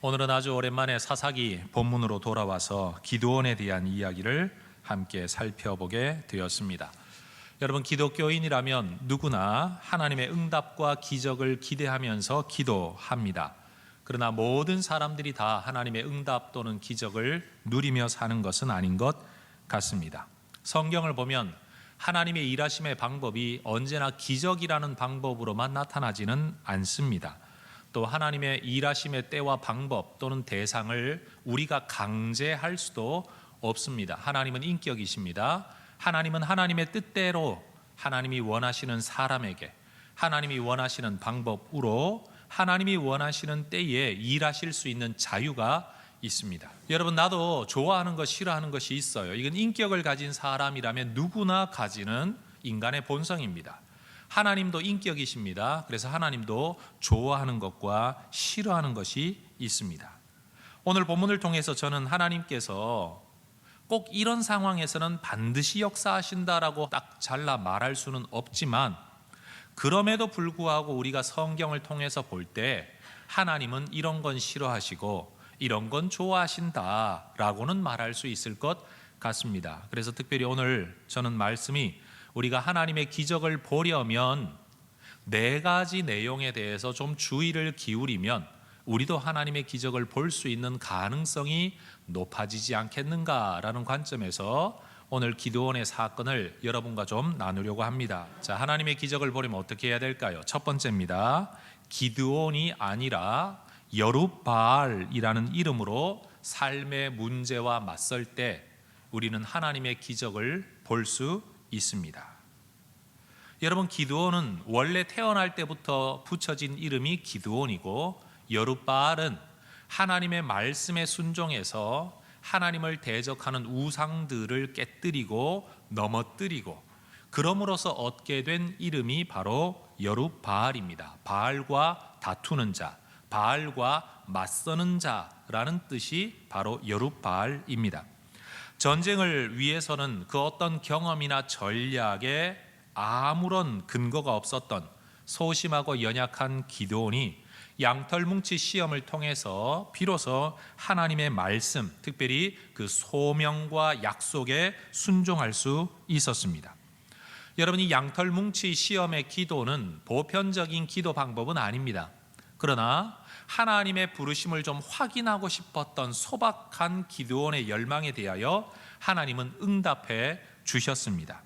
오늘은 아주 오랜만에 사사기 본문으로 돌아와서 기드온에 대한 이야기를 함께 살펴보게 되었습니다. 여러분, 기독교인이라면 누구나 하나님의 응답과 기적을 기대하면서 기도합니다. 그러나 모든 사람들이 다 하나님의 응답 또는 기적을 누리며 사는 것은 아닌 것 같습니다. 성경을 보면 하나님의 일하심의 방법이 언제나 기적이라는 방법으로만 나타나지는 않습니다. 또 하나님의 일하심의 때와 방법 또는 대상을 우리가 강제할 수도 없습니다. 하나님은 인격이십니다. 하나님은 하나님의 뜻대로 하나님이 원하시는 사람에게 하나님이 원하시는 방법으로 하나님이 원하시는 때에 일하실 수 있는 자유가 있습니다. 여러분, 나도 좋아하는 것 싫어하는 것이 있어요. 이건 인격을 가진 사람이라면 누구나 가지는 인간의 본성입니다. 하나님도 인격이십니다. 그래서 하나님도 좋아하는 것과 싫어하는 것이 있습니다. 오늘 본문을 통해서 저는 하나님께서 꼭 이런 상황에서는 반드시 역사하신다라고 딱 잘라 말할 수는 없지만, 그럼에도 불구하고 우리가 성경을 통해서 볼 때 하나님은 이런 건 싫어하시고 이런 건 좋아하신다라고는 말할 수 있을 것 같습니다. 그래서 특별히 오늘 저는 말씀이 우리가 하나님의 기적을 보려면 네 가지 내용에 대해서 좀 주의를 기울이면 우리도 하나님의 기적을 볼 수 있는 가능성이 높아지지 않겠는가라는 관점에서 오늘 기드온의 사건을 여러분과 좀 나누려고 합니다. 자, 하나님의 기적을 보려면 어떻게 해야 될까요? 첫 번째입니다. 기드온이 아니라 여룻바알이라는 이름으로 삶의 문제와 맞설 때 우리는 하나님의 기적을 볼 수 있습니다. 여러분, 기드온은 원래 태어날 때부터 붙여진 이름이 기드온이고, 여룻바알은 하나님의 말씀에 순종해서 하나님을 대적하는 우상들을 깨뜨리고 넘어뜨리고 그럼으로써 얻게 된 이름이 바로 여룻바알입니다. 바알과 다투는 자, 바알과 맞서는 자라는 뜻이 바로 여룻바알입니다. 전쟁을 위해서는 그 어떤 경험이나 전략에 아무런 근거가 없었던 소심하고 연약한 기드온이 양털뭉치 시험을 통해서 비로소 하나님의 말씀, 특별히 그 소명과 약속에 순종할 수 있었습니다. 여러분, 이 양털뭉치 시험의 기도는 보편적인 기도 방법은 아닙니다. 그러나 하나님의 부르심을 좀 확인하고 싶었던 소박한 기드온의 열망에 대하여 하나님은 응답해 주셨습니다.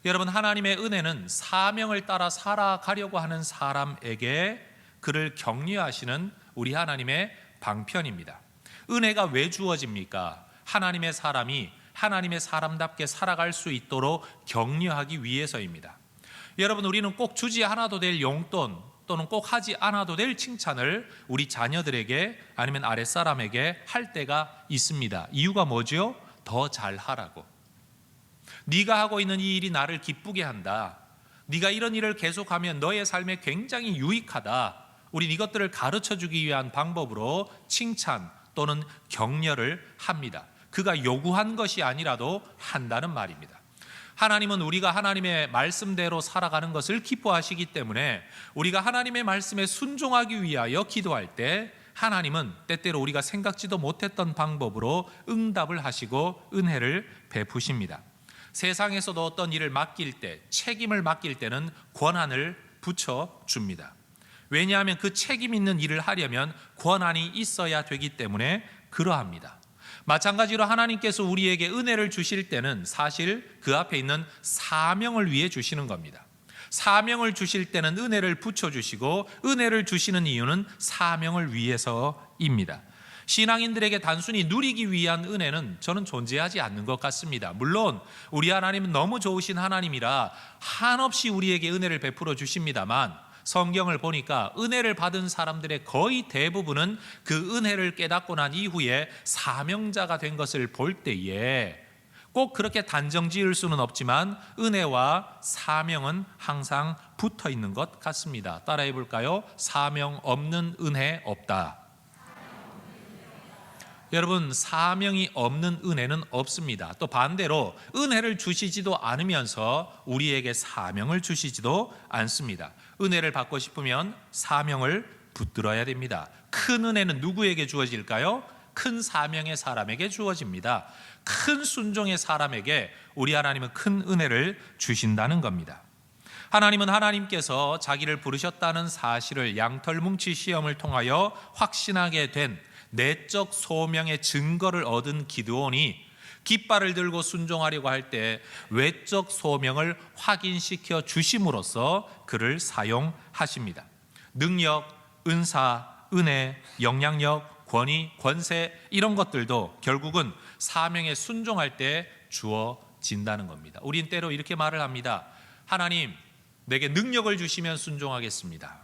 여러분, 하나님의 은혜는 사명을 따라 살아가려고 하는 사람에게 그를 격려하시는 우리 하나님의 방편입니다. 은혜가 왜 주어집니까? 하나님의 사람이 하나님의 사람답게 살아갈 수 있도록 격려하기 위해서입니다. 여러분, 우리는 꼭 주지 않아도 될 용돈 또는 꼭 하지 않아도 될 칭찬을 우리 자녀들에게 아니면 아랫사람에게 할 때가 있습니다. 이유가 뭐죠? 더 잘하라고. 네가 하고 있는 이 일이 나를 기쁘게 한다. 네가 이런 일을 계속하면 너의 삶에 굉장히 유익하다. 우리 이것들을 가르쳐주기 위한 방법으로 칭찬 또는 격려를 합니다. 그가 요구한 것이 아니라도 한다는 말입니다. 하나님은 우리가 하나님의 말씀대로 살아가는 것을 기뻐하시기 때문에 우리가 하나님의 말씀에 순종하기 위하여 기도할 때 하나님은 때때로 우리가 생각지도 못했던 방법으로 응답을 하시고 은혜를 베푸십니다. 세상에서도 어떤 일을 맡길 때, 책임을 맡길 때는 권한을 붙여줍니다. 왜냐하면 그 책임 있는 일을 하려면 권한이 있어야 되기 때문에 그러합니다. 마찬가지로 하나님께서 우리에게 은혜를 주실 때는 사실 그 앞에 있는 사명을 위해 주시는 겁니다. 사명을 주실 때는 은혜를 붙여주시고, 은혜를 주시는 이유는 사명을 위해서입니다. 신앙인들에게 단순히 누리기 위한 은혜는 저는 존재하지 않는 것 같습니다. 물론 우리 하나님은 너무 좋으신 하나님이라 한없이 우리에게 은혜를 베풀어 주십니다만, 성경을 보니까 은혜를 받은 사람들의 거의 대부분은 그 은혜를 깨닫고 난 이후에 사명자가 된 것을 볼 때에 꼭 그렇게 단정 지을 수는 없지만 은혜와 사명은 항상 붙어 있는 것 같습니다. 따라해 볼까요? 사명 없는 은혜 없다. 여러분, 사명이 없는 은혜는 없습니다. 또 반대로 은혜를 주시지도 않으면서 우리에게 사명을 주시지도 않습니다. 은혜를 받고 싶으면 사명을 붙들어야 됩니다. 큰 은혜는 누구에게 주어질까요? 큰 사명의 사람에게 주어집니다. 큰 순종의 사람에게 우리 하나님은 큰 은혜를 주신다는 겁니다. 하나님은 하나님께서 자기를 부르셨다는 사실을 양털뭉치 시험을 통하여 확신하게 된 내적 소명의 증거를 얻은 기드온이 깃발을 들고 순종하려고 할 때 외적 소명을 확인시켜 주심으로써 그를 사용하십니다. 능력, 은사, 은혜, 영향력, 권위, 권세 이런 것들도 결국은 사명에 순종할 때 주어진다는 겁니다. 우린 때로 이렇게 말을 합니다. 하나님, 내게 능력을 주시면 순종하겠습니다.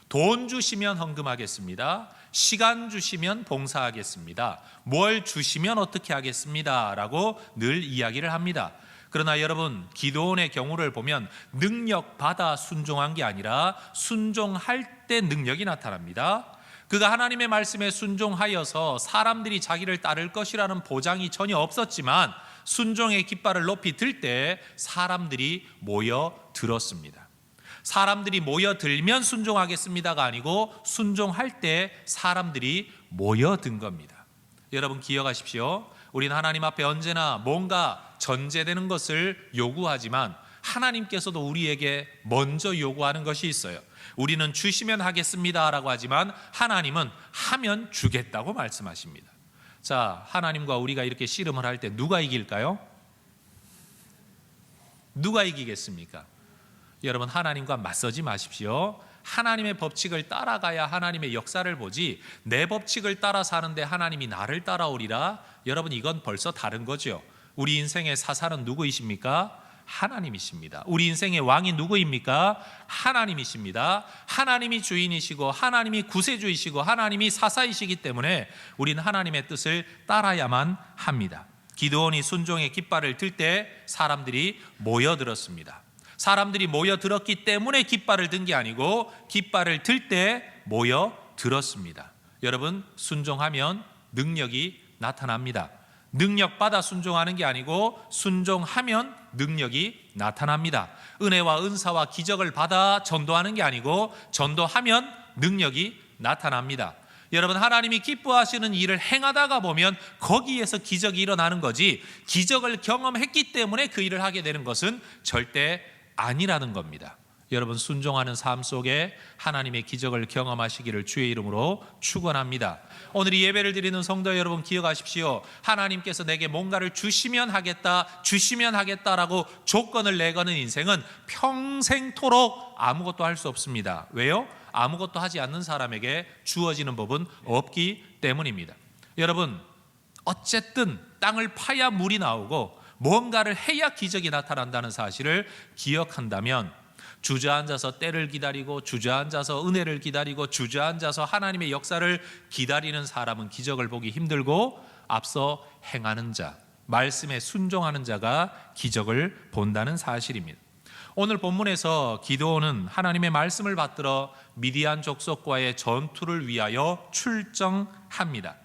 돈 주시면 헌금하겠습니다. 시간 주시면 봉사하겠습니다. 뭘 주시면 어떻게 하겠습니다 라고 늘 이야기를 합니다. 그러나 여러분, 기드온의 경우를 보면 능력 받아 순종한 게 아니라 순종할 때 능력이 나타납니다. 그가 하나님의 말씀에 순종하여서 사람들이 자기를 따를 것이라는 보장이 전혀 없었지만 순종의 깃발을 높이 들 때 사람들이 모여들었습니다. 사람들이 모여들면 순종하겠습니다가 아니고 순종할 때 사람들이 모여든 겁니다. 여러분 기억하십시오. 우리는 하나님 앞에 언제나 뭔가 전제되는 것을 요구하지만 하나님께서도 우리에게 먼저 요구하는 것이 있어요. 우리는 주시면 하겠습니다라고 하지만 하나님은 하면 주겠다고 말씀하십니다. 자, 하나님과 우리가 이렇게 씨름을 할 때 누가 이길까요? 누가 이기겠습니까? 여러분, 하나님과 맞서지 마십시오. 하나님의 법칙을 따라가야 하나님의 역사를 보지, 내 법칙을 따라 사는데 하나님이 나를 따라오리라. 여러분, 이건 벌써 다른 거죠. 우리 인생의 사사는 누구이십니까? 하나님이십니다. 우리 인생의 왕이 누구입니까? 하나님이십니다. 하나님이 주인이시고 하나님이 구세주이시고 하나님이 사사이시기 때문에 우리는 하나님의 뜻을 따라야만 합니다. 기드온이 순종의 깃발을 들 때 사람들이 모여들었습니다. 사람들이 모여들었기 때문에 깃발을 든 게 아니고 깃발을 들 때 모여들었습니다. 여러분, 순종하면 능력이 나타납니다. 능력 받아 순종하는 게 아니고 순종하면 능력이 나타납니다. 은혜와 은사와 기적을 받아 전도하는 게 아니고 전도하면 능력이 나타납니다. 여러분, 하나님이 기뻐하시는 일을 행하다가 보면 거기에서 기적이 일어나는 거지, 기적을 경험했기 때문에 그 일을 하게 되는 것은 절대 아니라는 겁니다. 여러분, 순종하는 삶 속에 하나님의 기적을 경험하시기를 주의 이름으로 축원합니다. 오늘 이 예배를 드리는 성도 여러분, 기억하십시오. 하나님께서 내게 뭔가를 주시면 하겠다라고 조건을 내거는 인생은 평생토록 아무것도 할 수 없습니다. 왜요? 아무것도 하지 않는 사람에게 주어지는 법은 없기 때문입니다. 여러분, 어쨌든 땅을 파야 물이 나오고 뭔가를 해야 기적이 나타난다는 사실을 기억한다면, 주저앉아서 때를 기다리고 주저앉아서 은혜를 기다리고 주저앉아서 하나님의 역사를 기다리는 사람은 기적을 보기 힘들고, 앞서 행하는 자, 말씀에 순종하는 자가 기적을 본다는 사실입니다. 오늘 본문에서 기드온은 하나님의 말씀을 받들어 미디안 족속과의 전투를 위하여 출정합니다.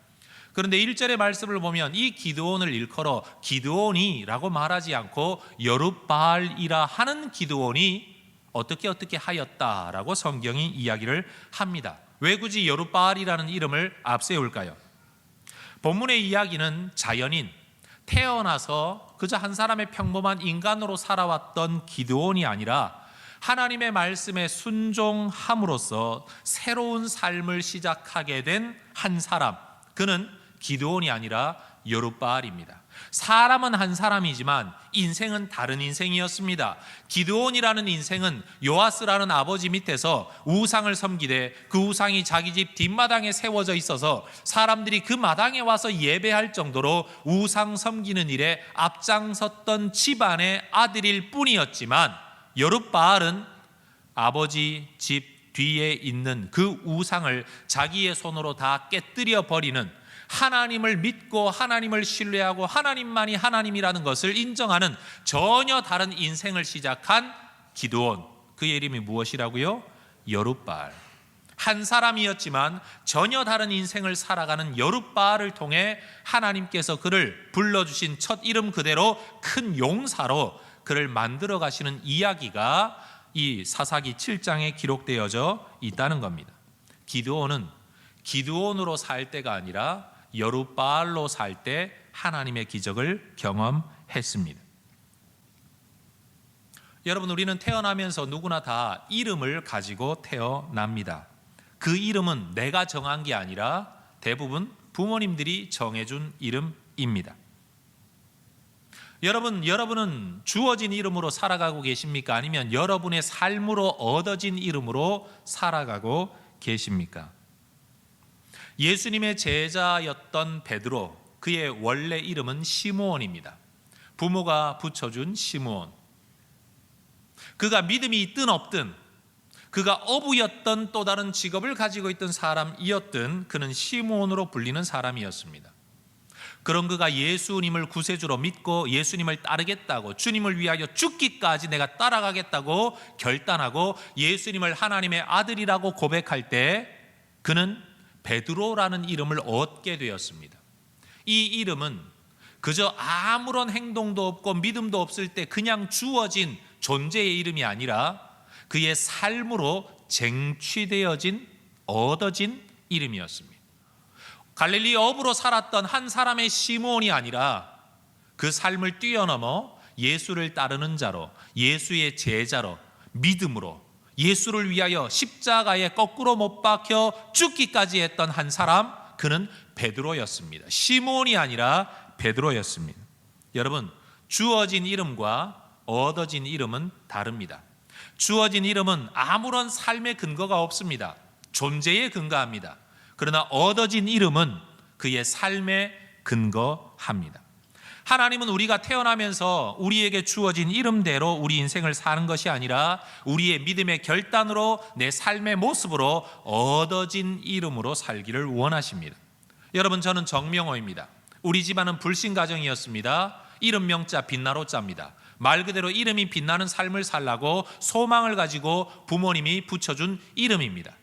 그런데 1절의 말씀을 보면 이 기드온을 일컬어 기드온이라고 말하지 않고 여룻바알이라 하는 기드온이 어떻게 하였다라고 성경이 이야기를 합니다. 왜 굳이 여룻바알이라는 이름을 앞세울까요? 본문의 이야기는 자연인, 태어나서 그저 한 사람의 평범한 인간으로 살아왔던 기드온이 아니라 하나님의 말씀에 순종함으로써 새로운 삶을 시작하게 된 한 사람, 그는 기드온이 아니라 여룻바알입니다. 사람은 한 사람이지만 인생은 다른 인생이었습니다. 기드온이라는 인생은 요아스라는 아버지 밑에서 우상을 섬기되 그 우상이 자기 집 뒷마당에 세워져 있어서 사람들이 그 마당에 와서 예배할 정도로 우상 섬기는 일에 앞장섰던 집안의 아들일 뿐이었지만, 여룻바알은 아버지 집 뒤에 있는 그 우상을 자기의 손으로 다 깨뜨려 버리는, 하나님을 믿고 하나님을 신뢰하고 하나님만이 하나님이라는 것을 인정하는 전혀 다른 인생을 시작한 기드온, 그의 이름이 무엇이라고요? 여룻바알. 한 사람이었지만 전혀 다른 인생을 살아가는 여룻바알을 통해 하나님께서 그를 불러주신 첫 이름 그대로 큰 용사로 그를 만들어 가시는 이야기가 이 사사기 7장에 기록되어져 있다는 겁니다. 기드온은 기드온으로 살 때가 아니라 여룻바알로 살 때 하나님의 기적을 경험했습니다. 여러분, 우리는 태어나면서 누구나 다 이름을 가지고 태어납니다. 그 이름은 내가 정한 게 아니라 대부분 부모님들이 정해준 이름입니다. 여러분은 주어진 이름으로 살아가고 계십니까? 아니면 여러분의 삶으로 얻어진 이름으로 살아가고 계십니까? 예수님의 제자였던 베드로, 그의 원래 이름은 시므온입니다. 부모가 붙여준 시므온. 그가 믿음이 있든 없든, 그가 어부였던 또 다른 직업을 가지고 있던 사람이었든 그는 시므온으로 불리는 사람이었습니다. 그런 그가 예수님을 구세주로 믿고 예수님을 따르겠다고, 주님을 위하여 죽기까지 내가 따라가겠다고 결단하고 예수님을 하나님의 아들이라고 고백할 때 그는 베드로라는 이름을 얻게 되었습니다. 이 이름은 그저 아무런 행동도 없고 믿음도 없을 때 그냥 주어진 존재의 이름이 아니라 그의 삶으로 쟁취되어진, 얻어진 이름이었습니다. 갈릴리 어부로 살았던 한 사람의 시므온이 아니라 그 삶을 뛰어넘어 예수를 따르는 자로, 예수의 제자로, 믿음으로 예수를 위하여 십자가에 거꾸로 못 박혀 죽기까지 했던 한 사람, 그는 베드로였습니다. 시므온이 아니라 베드로였습니다. 여러분, 주어진 이름과 얻어진 이름은 다릅니다. 주어진 이름은 아무런 삶의 근거가 없습니다. 존재에 근거합니다. 그러나 얻어진 이름은 그의 삶에 근거합니다. 하나님은 우리가 태어나면서 우리에게 주어진 이름대로 우리 인생을 사는 것이 아니라 우리의 믿음의 결단으로, 내 삶의 모습으로 얻어진 이름으로 살기를 원하십니다. 여러분, 저는 정명호입니다. 우리 집안은 불신 가정이었습니다. 이름 명자 빛나로자입니다. 말 그대로 이름이 빛나는 삶을 살라고 소망을 가지고 부모님이 붙여준 이름입니다.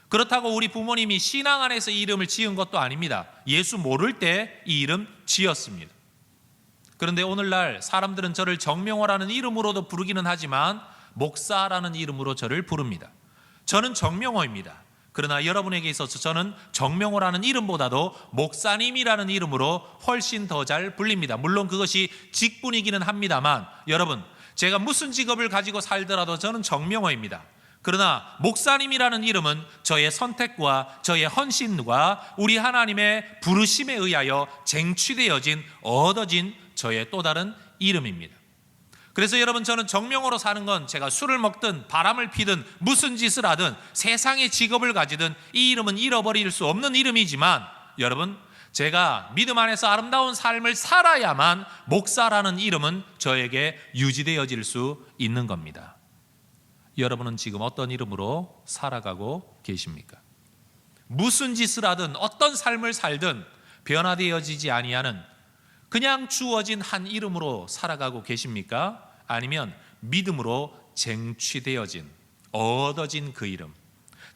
그렇다고 우리 부모님이 신앙 안에서 이 이름을 지은 것도 아닙니다. 예수 모를 때 이 이름 지었습니다. 그런데 오늘날 사람들은 저를 정명호라는 이름으로도 부르기는 하지만 목사라는 이름으로 저를 부릅니다. 저는 정명호입니다. 그러나 여러분에게 있어서 저는 정명호라는 이름보다도 목사님이라는 이름으로 훨씬 더 잘 불립니다. 물론 그것이 직분이기는 합니다만, 여러분, 제가 무슨 직업을 가지고 살더라도 저는 정명호입니다. 그러나 목사님이라는 이름은 저의 선택과 저의 헌신과 우리 하나님의 부르심에 의하여 쟁취되어진, 얻어진 저의 또 다른 이름입니다. 그래서 여러분, 저는 정명호로 사는 건 제가 술을 먹든 바람을 피든 무슨 짓을 하든 세상의 직업을 가지든 이 이름은 잃어버릴 수 없는 이름이지만, 여러분, 제가 믿음 안에서 아름다운 삶을 살아야만 목사라는 이름은 저에게 유지되어질 수 있는 겁니다. 여러분은 지금 어떤 이름으로 살아가고 계십니까? 무슨 짓을 하든 어떤 삶을 살든 변화되어지지 아니하는 그냥 주어진 한 이름으로 살아가고 계십니까? 아니면 믿음으로 쟁취되어진, 얻어진 그 이름,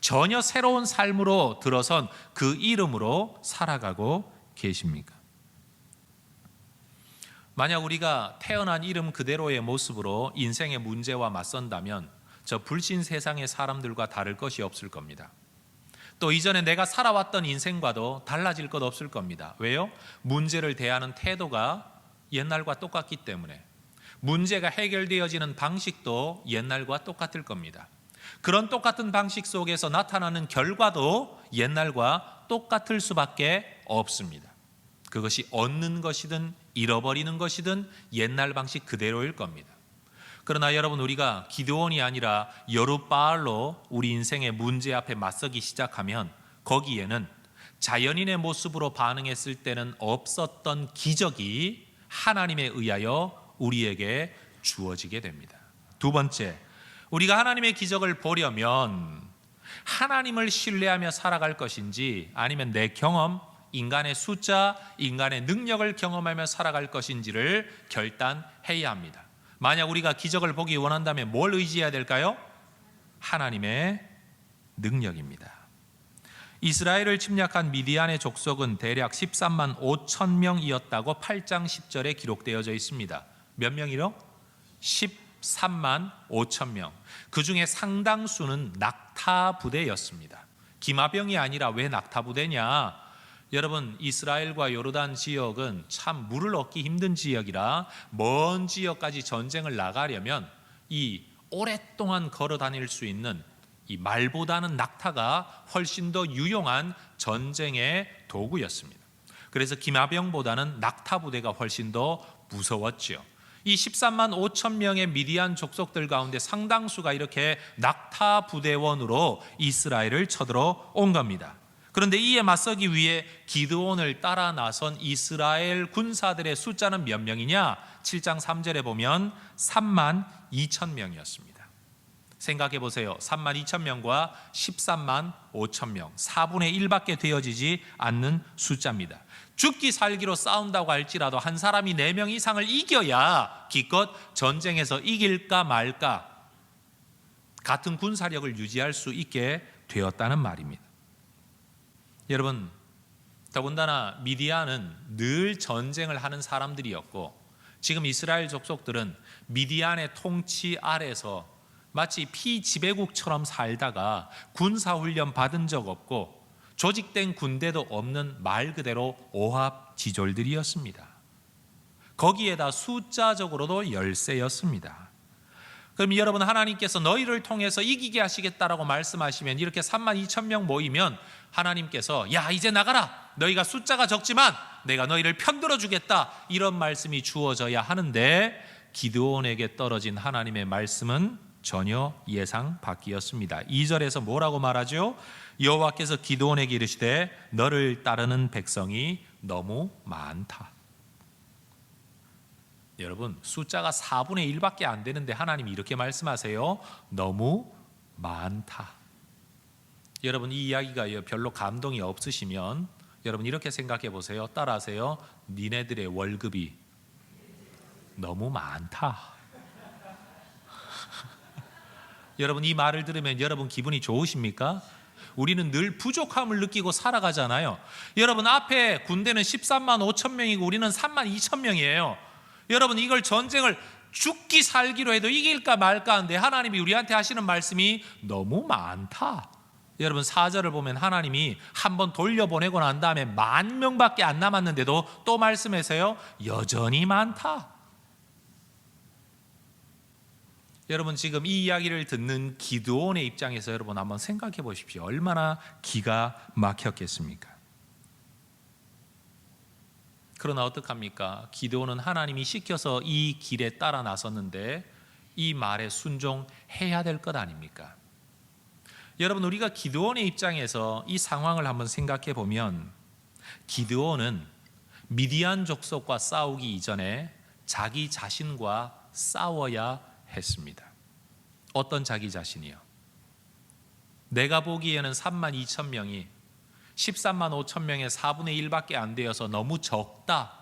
전혀 새로운 삶으로 들어선 그 이름으로 살아가고 계십니까? 만약 우리가 태어난 이름 그대로의 모습으로 인생의 문제와 맞선다면 저 불신 세상의 사람들과 다를 것이 없을 겁니다. 또 이전에 내가 살아왔던 인생과도 달라질 것 없을 겁니다. 왜요? 문제를 대하는 태도가 옛날과 똑같기 때문에. 문제가 해결되어지는 방식도 옛날과 똑같을 겁니다. 그런 똑같은 방식 속에서 나타나는 결과도 옛날과 똑같을 수밖에 없습니다. 그것이 얻는 것이든 잃어버리는 것이든 옛날 방식 그대로일 겁니다. 그러나 여러분, 우리가 기드온이 아니라 여룻바알로 우리 인생의 문제 앞에 맞서기 시작하면 거기에는 자연인의 모습으로 반응했을 때는 없었던 기적이 하나님에 의하여 우리에게 주어지게 됩니다. 두 번째, 우리가 하나님의 기적을 보려면 하나님을 신뢰하며 살아갈 것인지 아니면 내 경험, 인간의 숫자, 인간의 능력을 경험하며 살아갈 것인지를 결단해야 합니다. 만약 우리가 기적을 보기 원한다면 뭘 의지해야 될까요? 하나님의 능력입니다. 이스라엘을 침략한 미디안의 족속은 대략 13만 5천 명이었다고 8장 10절에 기록되어져 있습니다. 몇 명이요? 13만 5천 명. 그 중에 상당수는 낙타 부대였습니다. 기마병이 아니라 왜 낙타부대냐? 여러분, 이스라엘과 요르단 지역은 참 물을 얻기 힘든 지역이라 먼 지역까지 전쟁을 나가려면 이 오랫동안 걸어 다닐 수 있는 이 말보다는 낙타가 훨씬 더 유용한 전쟁의 도구였습니다. 그래서 기마병보다는 낙타 부대가 훨씬 더 무서웠지요. 이 13만 5천 명의 미디안 족속들 가운데 상당수가 이렇게 낙타 부대원으로 이스라엘을 쳐들어 온 겁니다. 그런데 이에 맞서기 위해 기드온을 따라 나선 이스라엘 군사들의 숫자는 몇 명이냐? 7장 3절에 보면 3만 2천 명이었습니다. 생각해 보세요. 3만 2천 명과 13만 5천 명, 4분의 1밖에 되어지지 않는 숫자입니다. 죽기 살기로 싸운다고 할지라도 한 사람이 4명 이상을 이겨야 기껏 전쟁에서 이길까 말까 같은 군사력을 유지할 수 있게 되었다는 말입니다. 여러분, 더군다나 미디안은 늘 전쟁을 하는 사람들이었고 지금 이스라엘 족속들은 미디안의 통치 아래서 마치 피지배국처럼 살다가 군사훈련 받은 적 없고 조직된 군대도 없는 말 그대로 오합지졸들이었습니다. 거기에다 숫자적으로도 열세였습니다. 그럼 여러분, 하나님께서 너희를 통해서 이기게 하시겠다라고 말씀하시면 이렇게 3만 2천 명 모이면 하나님께서 야 이제 나가라, 너희가 숫자가 적지만 내가 너희를 편들어 주겠다, 이런 말씀이 주어져야 하는데 기드온에게 떨어진 하나님의 말씀은 전혀 예상 밖이었습니다. 2절에서 뭐라고 말하죠? 여호와께서 기드온에게 이르시되 너를 따르는 백성이 너무 많다. 여러분, 숫자가 4분의 1밖에 안 되는데 하나님이 이렇게 말씀하세요. 너무 많다. 여러분, 이 이야기가 별로 감동이 없으시면 여러분 이렇게 생각해 보세요. 따라하세요. 니네들의 월급이 너무 많다. 여러분, 이 말을 들으면 여러분 기분이 좋으십니까? 우리는 늘 부족함을 느끼고 살아가잖아요. 여러분, 앞에 군대는 13만 5천 명이고 우리는 3만 2천 명이에요. 여러분, 이걸 전쟁을 죽기 살기로 해도 이길까 말까 하는데 하나님이 우리한테 하시는 말씀이 너무 많다. 여러분, 4절을 보면 하나님이 한번 돌려보내고 난 다음에 10,000명밖에 안 남았는데도 또 말씀하세요. 여전히 많다. 여러분, 지금 이 이야기를 듣는 기드온의 입장에서 여러분 한번 생각해 보십시오. 얼마나 기가 막혔겠습니까? 그러나 어떡합니까? 기드온은 하나님이 시켜서 이 길에 따라 나섰는데 이 말에 순종해야 될 것 아닙니까? 여러분, 우리가 기드온의 입장에서 이 상황을 한번 생각해 보면 기드온은 미디안 족속과 싸우기 이전에 자기 자신과 싸워야 했습니다. 어떤 자기 자신이요? 내가 보기에는 3만 2천 명이 13만 5천 명의 4분의 1밖에 안 되어서 너무 적다.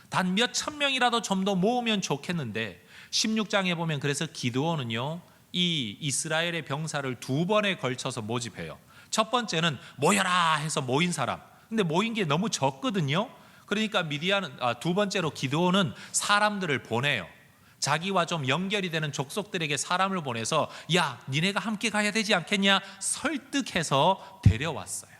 단 몇 천 명이라도 좀 더 모으면 좋겠는데 16장에 보면 그래서 기드온은요 이 이스라엘의 병사를 2번에 걸쳐서 모집해요. 첫 번째는 모여라 해서 모인 사람. 근데 모인 게 너무 적거든요. 그러니까 두 번째로 기드온은 사람들을 보내요. 자기와 좀 연결이 되는 족속들에게 사람을 보내서 야 니네가 함께 가야 되지 않겠냐 설득해서 데려왔어요.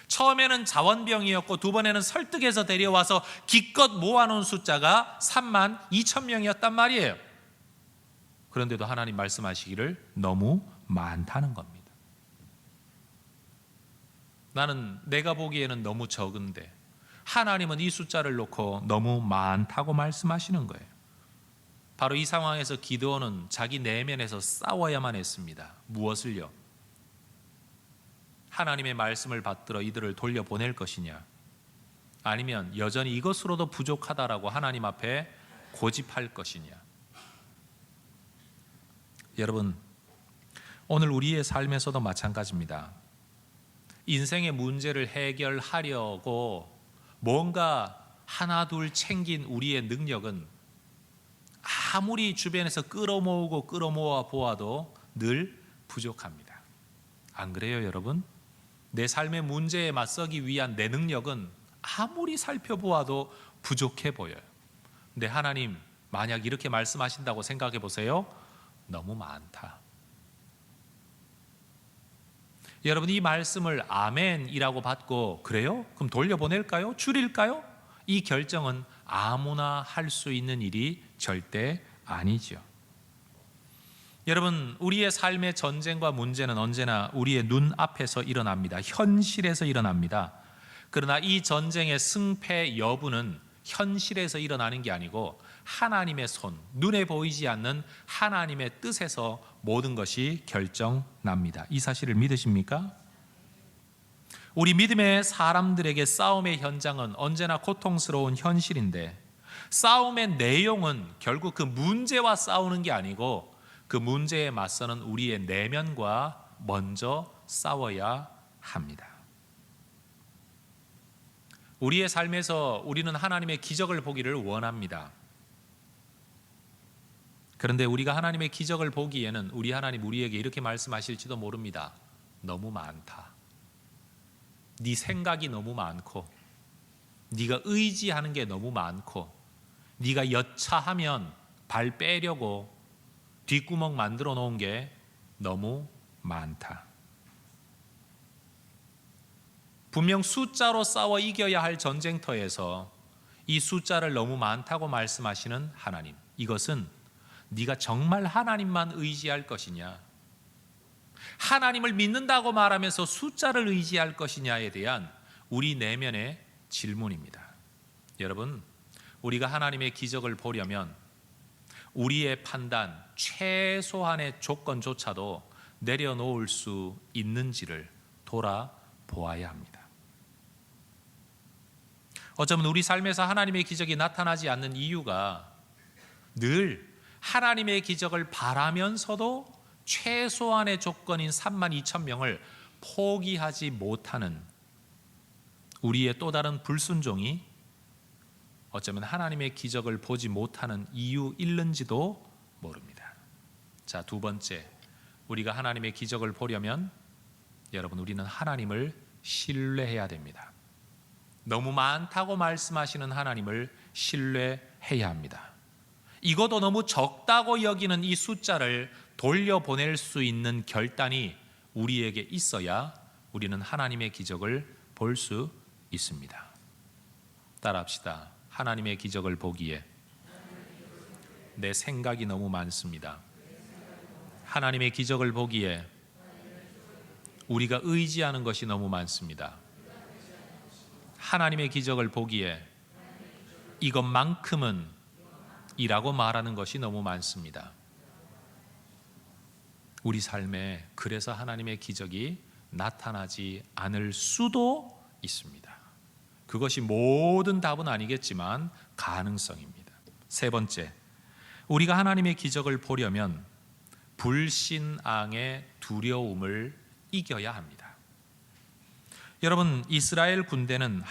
처음에는 자원병이었고 두 번에는 설득해서 데려와서 기껏 모아놓은 숫자가 3만 2천 명이었단 말이에요. 그런데도 하나님 말씀하시기를 너무 많다는 겁니다. 나는 내가 보기에는 너무 적은데 하나님은 이 숫자를 놓고 너무 많다고 말씀하시는 거예요. 바로 이 상황에서 기드온은 자기 내면에서 싸워야만 했습니다. 무엇을요? 하나님의 말씀을 받들어 이들을 돌려보낼 것이냐, 아니면 여전히 이것으로도 부족하다라고 하나님 앞에 고집할 것이냐. 여러분, 오늘 우리의 삶에서도 마찬가지입니다. 인생의 문제를 해결하려고 뭔가 하나 둘 챙긴 우리의 능력은 아무리 주변에서 끌어모아 보아도 늘 부족합니다. 안 그래요, 여러분? 내 삶의 문제에 맞서기 위한 내 능력은 아무리 살펴보아도 부족해 보여요. 근데 하나님 만약 이렇게 말씀하신다고 생각해 보세요. 너무 많다. 여러분, 이 말씀을 아멘이라고 받고 그래요? 그럼 돌려보낼까요? 줄일까요? 이 결정은 아무나 할 수 있는 일이 절대 아니죠. 여러분, 우리의 삶의 전쟁과 문제는 언제나 우리의 눈앞에서 일어납니다. 현실에서 일어납니다. 그러나 이 전쟁의 승패 여부는 현실에서 일어나는 게 아니고 하나님의 손, 눈에 보이지 않는 하나님의 뜻에서 모든 것이 결정납니다. 이 사실을 믿으십니까? 우리 믿음의 사람들에게 싸움의 현장은 언제나 고통스러운 현실인데, 싸움의 내용은 결국 그 문제와 싸우는 게 아니고 그 문제에 맞서는 우리의 내면과 먼저 싸워야 합니다. 우리의 삶에서 우리는 하나님의 기적을 보기를 원합니다. 그런데 우리가 하나님의 기적을 보기에는 우리 하나님 우리에게 이렇게 말씀하실지도 모릅니다. 너무 많다. 네 생각이 너무 많고, 네가 의지하는 게 너무 많고, 네가 여차하면 발 빼려고 뒷구멍 만들어 놓은 게 너무 많다. 분명 숫자로 싸워 이겨야 할 전쟁터에서 이 숫자를 너무 많다고 말씀하시는 하나님, 이것은 네가 정말 하나님만 의지할 것이냐, 하나님을 믿는다고 말하면서 숫자를 의지할 것이냐에 대한 우리 내면의 질문입니다. 여러분, 우리가 하나님의 기적을 보려면 우리의 판단, 최소한의 조건조차도 내려놓을 수 있는지를 돌아보아야 합니다. 어쩌면 우리 삶에서 하나님의 기적이 나타나지 않는 이유가 늘 하나님의 기적을 바라면서도 최소한의 조건인 32,000명을 포기하지 못하는 우리의 또 다른 불순종이 어쩌면 하나님의 기적을 보지 못하는 이유일는지도 모릅니다. 자, 두 번째, 우리가 하나님의 기적을 보려면 여러분, 우리는 하나님을 신뢰해야 됩니다. 너무 많다고 말씀하시는 하나님을 신뢰해야 합니다. 이것도 너무 적다고 여기는 이 숫자를 돌려보낼 수 있는 결단이 우리에게 있어야 우리는 하나님의 기적을 볼 수 있습니다. 따라합시다. 하나님의 기적을 보기에 내 생각이 너무 많습니다. 하나님의 기적을 보기에 우리가 의지하는 것이 너무 많습니다. 하나님의 기적을 보기에 이것만큼은 이라고 말하는 것이 너무 많습니다. 우리 삶에 그래서 하나님의 기적이 나타나지 않을 수도 있습니다. 그것이 모든 답은 아니겠지만 가능성입니다. 세 번째, 우리가 하나님의 기적을 보려면 불신앙의 두려움을 이겨야 합니다. 여러분, 이스라엘 군대는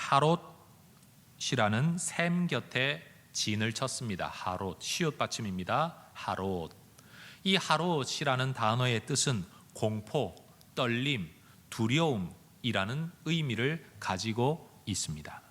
하롯이라는 샘 곁에 진을 쳤습니다. 하롯, 시옷 받침입니다. 하롯. 이 하롯이라는 단어의 뜻은 공포, 떨림, 두려움이라는 의미를 가지고 있습니다.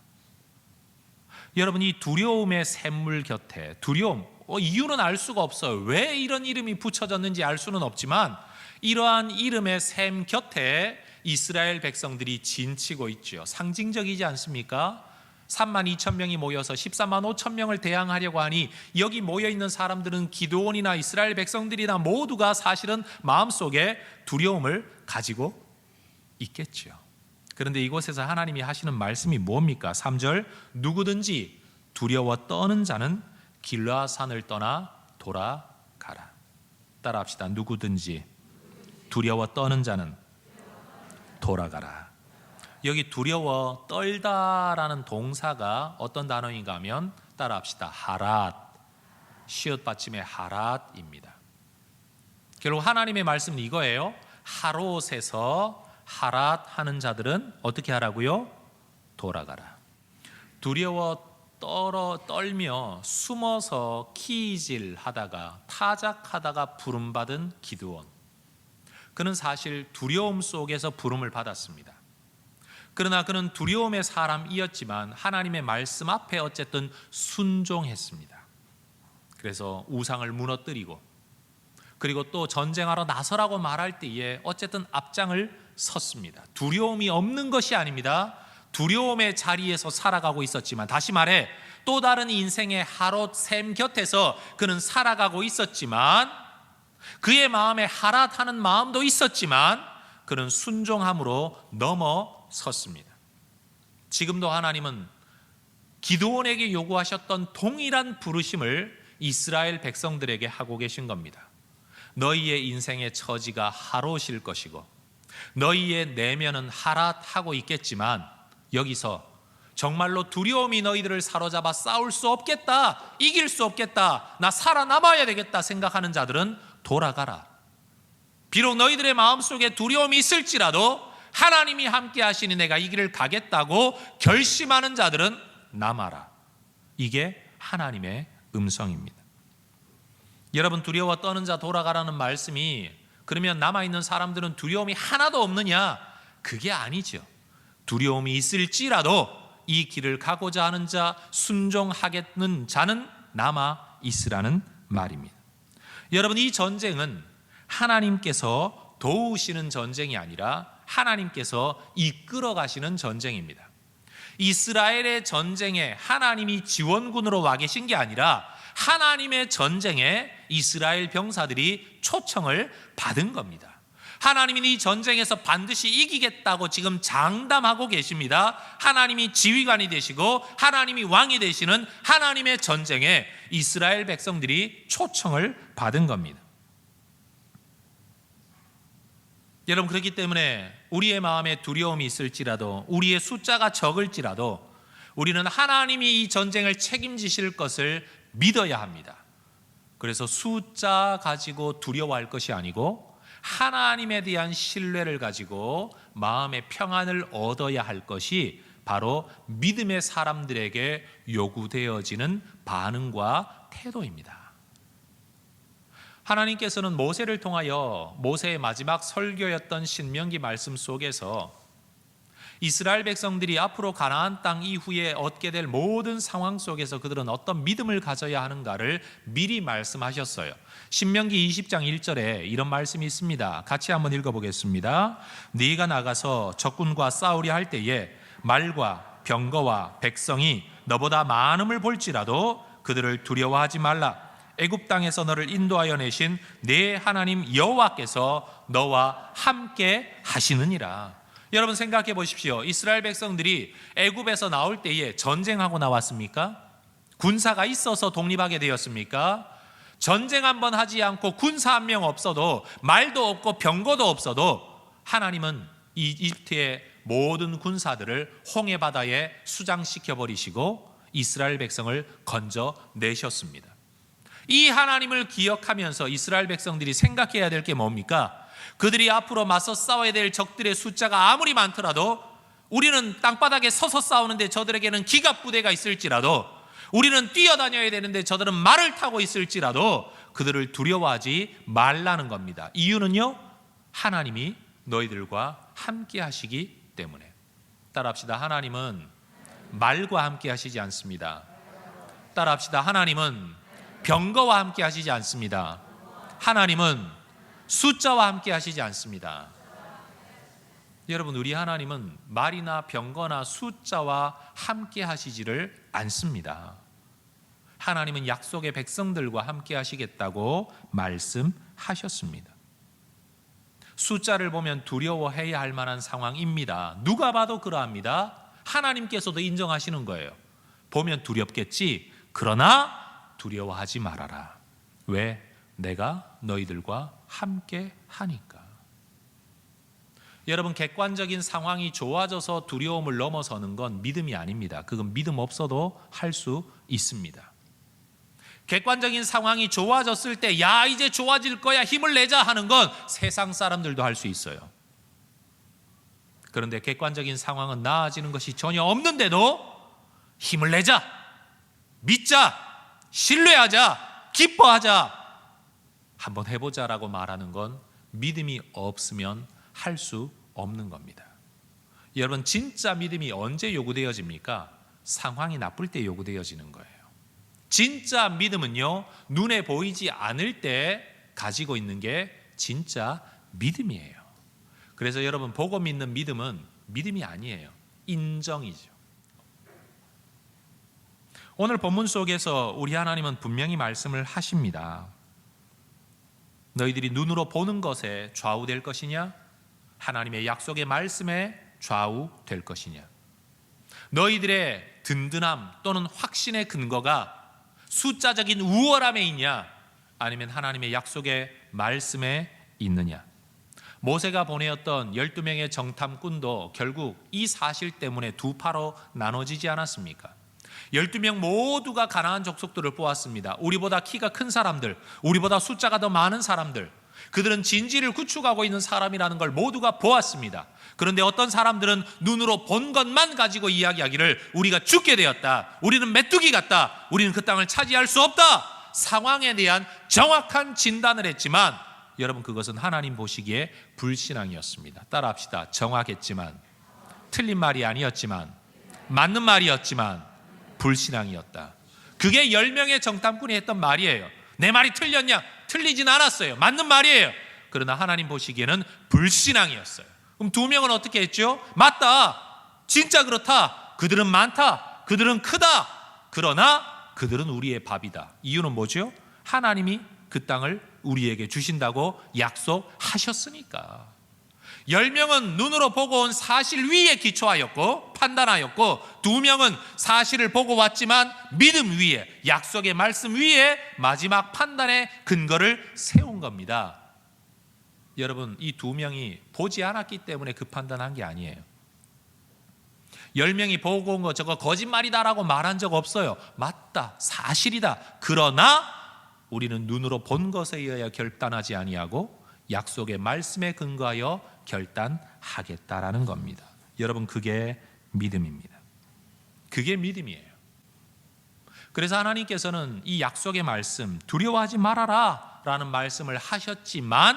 여러분, 이 두려움의 샘물 곁에, 두려움, 이유는 알 수가 없어요. 왜 이런 이름이 붙여졌는지 알 수는 없지만 이러한 이름의 샘 곁에 이스라엘 백성들이 진치고 있죠. 상징적이지 않습니까? 32,000명이 모여서 145,000명을 대항하려고 하니 여기 모여있는 사람들은 기드온이나 이스라엘 백성들이나 모두가 사실은 마음속에 두려움을 가지고 있겠죠. 그런데 이곳에서 하나님이 하시는 말씀이 뭡니까? 3절, 누구든지 두려워 떠는 자는 길르앗산을 떠나 돌아가라. 따라합시다. 누구든지 두려워 떠는 자는 돌아가라. 여기 두려워 떨다라는 동사가 어떤 단어인가 하면 따라합시다. 하랏, 시옷 받침의 하랏입니다. 결국 하나님의 말씀은 이거예요. 하롯에서 하랏 하는 자들은 어떻게 하라고요? 돌아가라. 두려워 떨며 숨어서 키질하다가 타작하다가 부름받은 기드온. 그는 사실 두려움 속에서 부름을 받았습니다. 그러나 그는 두려움의 사람이었지만 하나님의 말씀 앞에 어쨌든 순종했습니다. 그래서 우상을 무너뜨리고 그리고 또 전쟁하러 나서라고 말할 때에 어쨌든 앞장을 섰습니다. 두려움이 없는 것이 아닙니다. 두려움의 자리에서 살아가고 있었지만, 다시 말해 또 다른 인생의 하루 샘 곁에서 그는 살아가고 있었지만, 그의 마음에 하락하는 마음도 있었지만 그는 순종함으로 넘어섰습니다. 지금도 하나님은 기드온에게 요구하셨던 동일한 부르심을 이스라엘 백성들에게 하고 계신 겁니다. 너희의 인생의 처지가 하루실 것이고 너희의 내면은 하락하고 있겠지만, 여기서 정말로 두려움이 너희들을 사로잡아 싸울 수 없겠다, 이길 수 없겠다, 나 살아남아야 되겠다 생각하는 자들은 돌아가라. 비록 너희들의 마음속에 두려움이 있을지라도 하나님이 함께 하시니 내가 이 길을 가겠다고 결심하는 자들은 남아라. 이게 하나님의 음성입니다. 여러분, 두려워 떠는 자 돌아가라는 말씀이, 그러면 남아있는 사람들은 두려움이 하나도 없느냐? 그게 아니죠. 두려움이 있을지라도 이 길을 가고자 하는 자, 순종하겠는 자는 남아 있으라는 말입니다. 여러분, 이 전쟁은 하나님께서 도우시는 전쟁이 아니라 하나님께서 이끌어 가시는 전쟁입니다. 이스라엘의 전쟁에 하나님이 지원군으로 와 계신 게 아니라 하나님의 전쟁에 이스라엘 병사들이 초청을 받은 겁니다. 하나님이 이 전쟁에서 반드시 이기겠다고 지금 장담하고 계십니다. 하나님이 지휘관이 되시고 하나님이 왕이 되시는 하나님의 전쟁에 이스라엘 백성들이 초청을 받은 겁니다. 여러분, 그렇기 때문에 우리의 마음에 두려움이 있을지라도, 우리의 숫자가 적을지라도 우리는 하나님이 이 전쟁을 책임지실 것을 믿어야 합니다. 그래서 숫자 가지고 두려워할 것이 아니고 하나님에 대한 신뢰를 가지고 마음의 평안을 얻어야 할 것이 바로 믿음의 사람들에게 요구되어지는 반응과 태도입니다. 하나님께서는 모세를 통하여 모세의 마지막 설교였던 신명기 말씀 속에서 이스라엘 백성들이 앞으로 가나안 땅 이후에 얻게 될 모든 상황 속에서 그들은 어떤 믿음을 가져야 하는가를 미리 말씀하셨어요. 신명기 20장 1절에 이런 말씀이 있습니다. 같이 한번 읽어보겠습니다. 네가 나가서 적군과 싸우려 할 때에 말과 병거와 백성이 너보다 많음을 볼지라도 그들을 두려워하지 말라. 애굽 땅에서 너를 인도하여 내신 네 하나님 여호와께서 너와 함께 하시느니라. 여러분, 생각해 보십시오. 이스라엘 백성들이 애굽에서 나올 때에 전쟁하고 나왔습니까? 군사가 있어서 독립하게 되었습니까? 전쟁 한번 하지 않고 군사 한 명 없어도, 말도 없고 병거도 없어도 하나님은 이 이집트의 모든 군사들을 홍해 바다에 수장시켜 버리시고 이스라엘 백성을 건져내셨습니다. 이 하나님을 기억하면서 이스라엘 백성들이 생각해야 될 게 뭡니까? 그들이 앞으로 맞서 싸워야 될 적들의 숫자가 아무리 많더라도, 우리는 땅바닥에 서서 싸우는데 저들에게는 기갑 부대가 있을지라도, 우리는 뛰어다녀야 되는데 저들은 말을 타고 있을지라도 그들을 두려워하지 말라는 겁니다. 이유는요, 하나님이 너희들과 함께 하시기 때문에. 따라합시다. 하나님은 말과 함께 하시지 않습니다. 따라합시다. 하나님은 병거와 함께 하시지 않습니다. 하나님은 숫자와 함께 하시지 않습니다. 여러분, 우리 하나님은 말이나 병거나 숫자와 함께 하시지를 않습니다. 하나님은 약속의 백성들과 함께 하시겠다고 말씀하셨습니다. 숫자를 보면 두려워해야 할 만한 상황입니다. 누가 봐도 그러합니다. 하나님께서도 인정하시는 거예요. 보면 두렵겠지. 그러나 두려워하지 말아라. 왜? 내가 너희들과 함께 하니까. 여러분, 객관적인 상황이 좋아져서 두려움을 넘어서는 건 믿음이 아닙니다. 그건 믿음 없어도 할 수 있습니다. 객관적인 상황이 좋아졌을 때, 야, 이제 좋아질 거야, 힘을 내자 하는 건 세상 사람들도 할 수 있어요. 그런데 객관적인 상황은 나아지는 것이 전혀 없는데도 힘을 내자, 믿자, 신뢰하자, 기뻐하자, 한번 해보자라고 말하는 건 믿음이 없으면 할 수 없는 겁니다. 여러분, 진짜 믿음이 언제 요구되어집니까? 상황이 나쁠 때 요구되어지는 거예요. 진짜 믿음은요, 눈에 보이지 않을 때 가지고 있는 게 진짜 믿음이에요. 그래서 여러분, 보고 믿는 믿음은 믿음이 아니에요. 인정이죠. 오늘 본문 속에서 우리 하나님은 분명히 말씀을 하십니다. 너희들이 눈으로 보는 것에 좌우될 것이냐? 하나님의 약속의 말씀에 좌우될 것이냐? 너희들의 든든함 또는 확신의 근거가 숫자적인 우월함에 있냐? 아니면 하나님의 약속의 말씀에 있느냐? 모세가 보내었던 12명의 정탐꾼도 결국 이 사실 때문에 두 파로 나눠지지 않았습니까? 12명 모두가 가나안 족속들을 보았습니다. 우리보다 키가 큰 사람들, 우리보다 숫자가 더 많은 사람들, 그들은 진지를 구축하고 있는 사람이라는 걸 모두가 보았습니다. 그런데 어떤 사람들은 눈으로 본 것만 가지고 이야기하기를 우리가 죽게 되었다, 우리는 메뚜기 같다, 우리는 그 땅을 차지할 수 없다, 상황에 대한 정확한 진단을 했지만 여러분, 그것은 하나님 보시기에 불신앙이었습니다. 따라합시다. 정확했지만, 틀린 말이 아니었지만, 맞는 말이었지만 불신앙이었다. 그게 10명의 정탐꾼이 했던 말이에요. 내 말이 틀렸냐? 틀리진 않았어요. 맞는 말이에요. 그러나 하나님 보시기에는 불신앙이었어요. 그럼 2명은 어떻게 했죠? 맞다, 진짜 그렇다, 그들은 많다, 그들은 크다, 그러나 그들은 우리의 밥이다. 이유는 뭐죠? 하나님이 그 땅을 우리에게 주신다고 약속하셨으니까. 10명은 눈으로 보고 온 사실 위에 기초하였고 판단하였고, 2명은 사실을 보고 왔지만 믿음 위에, 약속의 말씀 위에 마지막 판단의 근거를 세운 겁니다. 여러분, 이 2명이 보지 않았기 때문에 그 판단한 게 아니에요. 10명이 보고 온 거 저거 거짓말이다라고 말한 적 없어요. 맞다, 사실이다. 그러나 우리는 눈으로 본 것에 의하여 결단하지 아니하고 약속의 말씀에 근거하여 결단하겠다라는 겁니다. 여러분, 그게 믿음입니다. 그게 믿음이에요. 그래서 하나님께서는 이 약속의 말씀, 두려워하지 말아라 라는 말씀을 하셨지만,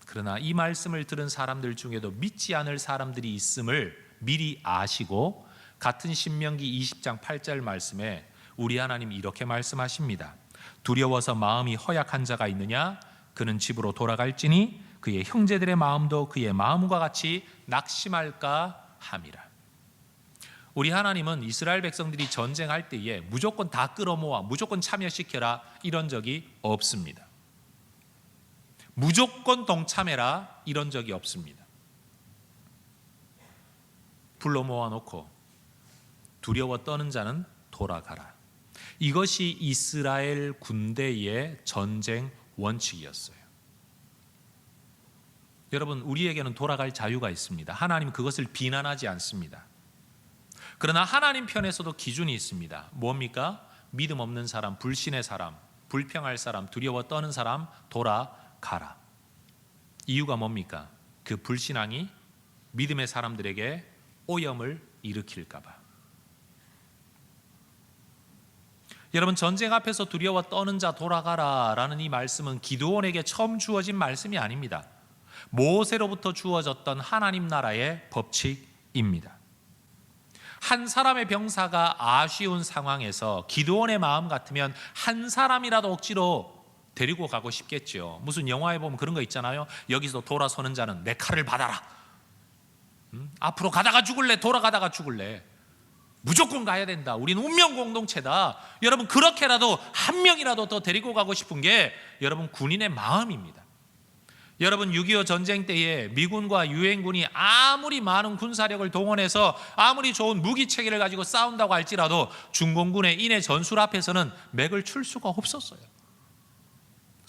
그러나 이 말씀을 들은 사람들 중에도 믿지 않을 사람들이 있음을 미리 아시고 같은 신명기 20장 8절 말씀에 우리 하나님이 이렇게 말씀하십니다. 두려워서 마음이 허약한 자가 있느냐? 그는 집으로 돌아갈지니 그의 형제들의 마음도 그의 마음과 같이 낙심할까 함이라. 우리 하나님은 이스라엘 백성들이 전쟁할 때에 무조건 다 끌어모아 무조건 참여시켜라 이런 적이 없습니다. 무조건 동참해라 이런 적이 없습니다. 불러 모아놓고 두려워 떠는 자는 돌아가라. 이것이 이스라엘 군대의 전쟁 원칙이었어요. 여러분, 우리에게는 돌아갈 자유가 있습니다. 하나님 그것을 비난하지 않습니다. 그러나 하나님 편에서도 기준이 있습니다. 뭡니까? 믿음 없는 사람, 불신의 사람, 불평할 사람, 두려워 떠는 사람 돌아가라. 이유가 뭡니까? 그 불신앙이 믿음의 사람들에게 오염을 일으킬까 봐. 여러분, 전쟁 앞에서 두려워 떠는 자 돌아가라 라는 이 말씀은 기드온에게 처음 주어진 말씀이 아닙니다. 모세로부터 주어졌던 하나님 나라의 법칙입니다. 한 사람의 병사가 아쉬운 상황에서 기드온의 마음 같으면 한 사람이라도 억지로 데리고 가고 싶겠죠. 무슨 영화에 보면 그런 거 있잖아요. 여기서 돌아서는 자는 내 칼을 받아라. 앞으로 가다가 죽을래, 돌아가다가 죽을래. 무조건 가야 된다. 우리는 운명 공동체다. 여러분, 그렇게라도 한 명이라도 더 데리고 가고 싶은 게 여러분 군인의 마음입니다. 여러분, 6.25 전쟁 때에 미군과 유엔군이 아무리 많은 군사력을 동원해서 아무리 좋은 무기 체계를 가지고 싸운다고 할지라도 중공군의 인해 전술 앞에서는 맥을 출 수가 없었어요.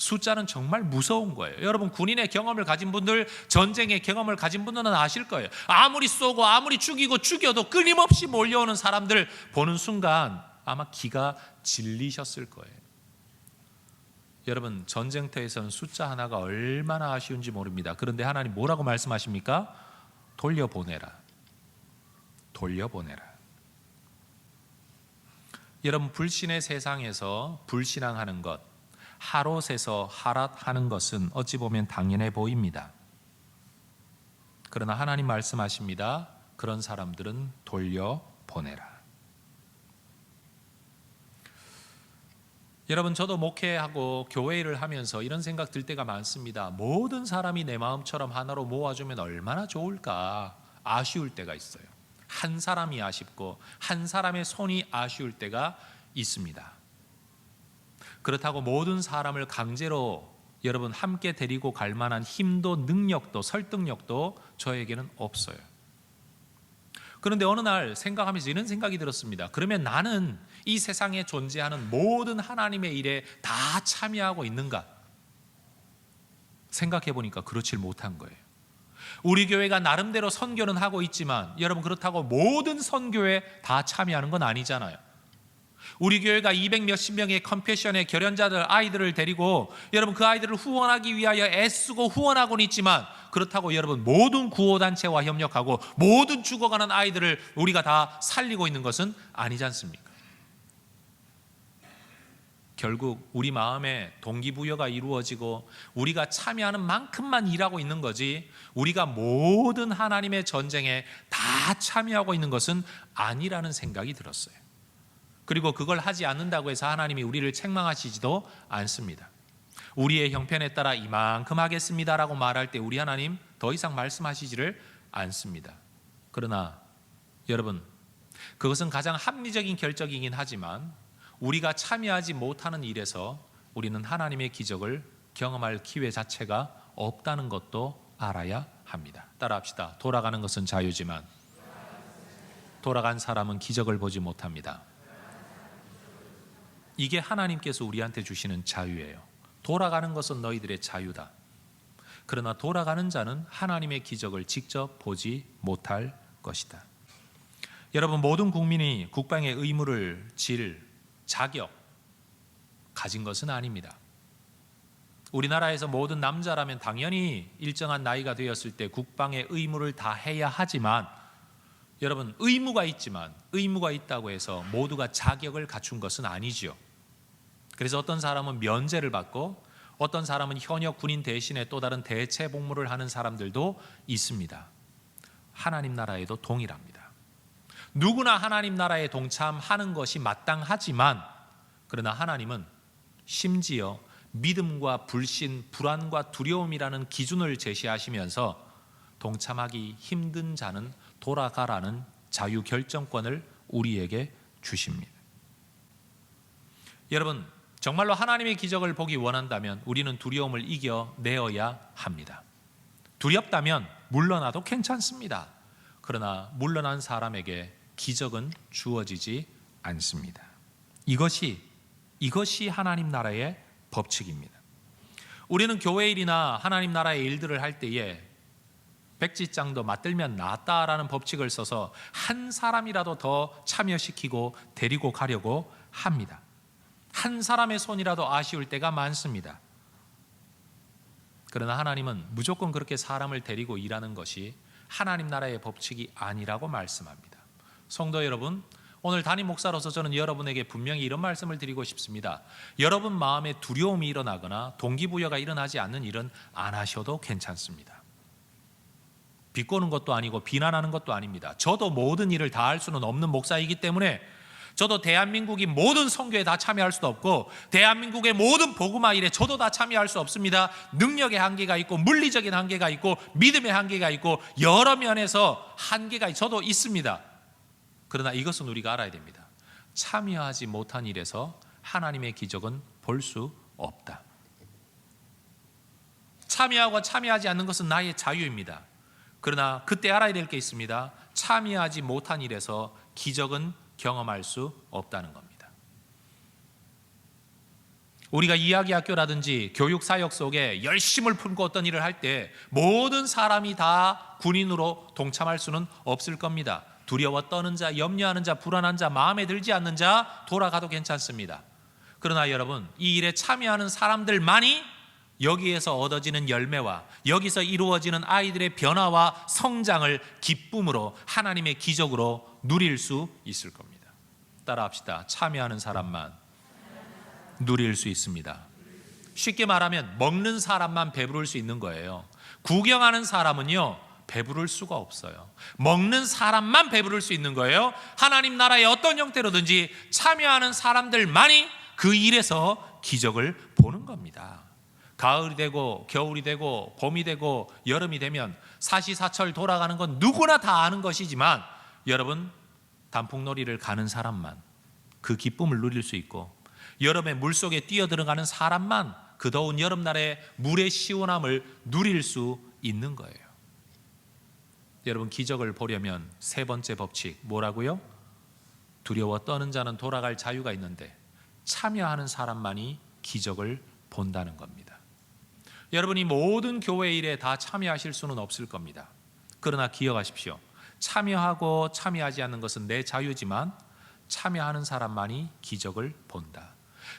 숫자는 정말 무서운 거예요. 여러분, 군인의 경험을 가진 분들, 전쟁의 경험을 가진 분들은 아실 거예요. 아무리 쏘고 아무리 죽이고 죽여도 끊임없이 몰려오는 사람들 보는 순간 아마 기가 질리셨을 거예요. 여러분, 전쟁터에서는 숫자 하나가 얼마나 아쉬운지 모릅니다. 그런데 하나님 뭐라고 말씀하십니까? 돌려보내라. 돌려보내라. 여러분, 불신의 세상에서 불신앙하는 것, 하롯에서 하랏하는 것은 어찌 보면 당연해 보입니다. 그러나 하나님 말씀하십니다. 그런 여러분, 저도 목회하고 교회 일을 하면서 이런 생각 들 때가 많습니다. 모든 사람이 내 마음처럼 하나로 모아주면 얼마나 좋을까 아쉬울 때가 있어요. 한 사람이 아쉽고 한 사람의 손이 아쉬울 때가 있습니다. 그렇다고 모든 사람을 강제로 여러분 함께 데리고 갈 만한 힘도 능력도 설득력도 저에게는 없어요. 그런데 어느 날 생각하면서 이런 생각이 들었습니다. 그러면 나는 이 세상에 존재하는 모든 하나님의 일에 다 참여하고 있는가? 생각해 보니까 그렇지 못한 거예요. 우리 교회가 나름대로 선교는 하고 있지만 여러분, 그렇다고 모든 선교에 다 참여하는 건 아니잖아요. 우리 교회가 200 몇십 명의 컴패션의 결연자들 아이들을 데리고 여러분 그 아이들을 후원하기 위하여 애쓰고 후원하고는 있지만, 그렇다고 여러분 모든 구호단체와 협력하고 모든 죽어가는 아이들을 우리가 다 살리고 있는 것은 아니지 않습니까? 결국 우리 마음에 동기부여가 이루어지고 우리가 참여하는 만큼만 일하고 있는 거지, 우리가 모든 하나님의 전쟁에 다 참여하고 있는 것은 아니라는 생각이 들었어요. 그리고 그걸 하지 않는다고 해서 하나님이 우리를 책망하시지도 않습니다. 우리의 형편에 따라 이만큼 하겠습니다라고 말할 때 우리 하나님 더 이상 말씀하시지를 않습니다. 그러나 여러분, 그것은 가장 합리적인 결정이긴 하지만 우리가 참여하지 못하는 일에서 우리는 하나님의 기적을 경험할 기회 자체가 없다는 것도 알아야 합니다. 따라합시다. 돌아가는 것은 자유지만 돌아간 사람은 기적을 보지 못합니다. 이게 하나님께서 우리한테 주시는 자유예요. 돌아가는 것은 너희들의 자유다. 그러나 돌아가는 자는 하나님의 기적을 직접 보지 못할 것이다. 여러분, 모든 국민이 국방의 의무를 질 자격 가진 것은 아닙니다. 우리나라에서 모든 남자라면 당연히 일정한 나이가 되었을 때 국방의 의무를 다 해야 하지만, 여러분, 의무가 있지만 의무가 있다고 해서 모두가 자격을 갖춘 것은 아니지요. 그래서 어떤 사람은 면제를 받고 어떤 사람은 현역 군인 대신에 또 다른 대체 복무를 하는 사람들도 있습니다. 하나님 나라에도 동일합니다. 누구나 하나님 나라에 동참하는 것이 마땅하지만, 그러나 하나님은 심지어 믿음과 불신, 불안과 두려움이라는 기준을 제시하시면서 동참하기 힘든 자는 돌아가라는 자유 결정권을 우리에게 주십니다. 여러분, 정말로 하나님의 기적을 보기 원한다면 우리는 두려움을 이겨내어야 합니다. 두렵다면 물러나도 괜찮습니다. 그러나 물러난 사람에게 기적은 주어지지 않습니다. 이것이 하나님 나라의 법칙입니다. 우리는 교회 일이나 하나님 나라의 일들을 할 때에 백지장도 맞들면 낫다라는 법칙을 써서 한 사람이라도 더 참여시키고 데리고 가려고 합니다. 한 사람의 손이라도 아쉬울 때가 많습니다. 그러나 하나님은 무조건 그렇게 사람을 데리고 일하는 것이 하나님 나라의 법칙이 아니라고 말씀합니다. 성도 여러분, 오늘 담임 목사로서 저는 여러분에게 분명히 이런 말씀을 드리고 싶습니다. 여러분 마음에 두려움이 일어나거나 동기부여가 일어나지 않는 일은 안 하셔도 괜찮습니다. 비꼬는 것도 아니고 비난하는 것도 아닙니다. 저도 모든 일을 다 할 수는 없는 목사이기 때문에, 저도 대한민국이 모든 선교에 다 참여할 수도 없고 대한민국의 모든 복음화 일에 저도 다 참여할 수 없습니다. 능력의 한계가 있고 물리적인 한계가 있고 믿음의 한계가 있고 여러 면에서 한계가 저도 있습니다. 그러나 이것은 우리가 알아야 됩니다. 참여하지 못한 일에서 하나님의 기적은 볼 수 없다. 참여하고 참여하지 않는 것은 나의 자유입니다. 그러나 그때 알아야 될 게 있습니다. 참여하지 못한 일에서 기적은 경험할 수 없다는 겁니다. 우리가 이야기학교라든지 교육사역 속에 열심을 품고 어떤 일을 할 때 모든 사람이 다 군인으로 동참할 수는 없을 겁니다. 두려워 떠는 자, 염려하는 자, 불안한 자, 마음에 들지 않는 자 돌아가도 괜찮습니다. 그러나 여러분, 이 일에 참여하는 사람들만이 여기에서 얻어지는 열매와 여기서 이루어지는 아이들의 변화와 성장을 기쁨으로 하나님의 기적으로 누릴 수 있을 겁니다. 따라합시다. 참여하는 사람만 누릴 수 있습니다. 쉽게 말하면 먹는 사람만 배부를 수 있는 거예요. 구경하는 사람은요 배부를 수가 없어요. 먹는 사람만 배부를 수 있는 거예요. 하나님 나라의 어떤 형태로든지 참여하는 사람들만이 그 일에서 기적을 보는 겁니다. 가을이 되고 겨울이 되고 봄이 되고 여름이 되면 사시사철 돌아가는 건 누구나 다 아는 것이지만 여러분, 단풍놀이를 가는 사람만 그 기쁨을 누릴 수 있고 여름에 물속에 뛰어들어가는 사람만 그 더운 여름날에 물의 시원함을 누릴 수 있는 거예요. 여러분, 기적을 보려면 세 번째 법칙 뭐라고요? 두려워 떠는 자는 돌아갈 자유가 있는데 참여하는 사람만이 기적을 본다는 겁니다. 여러분이 모든 교회 일에 다 참여하실 수는 없을 겁니다. 그러나 기억하십시오. 참여하고 참여하지 않는 것은 내 자유지만 참여하는 사람만이 기적을 본다.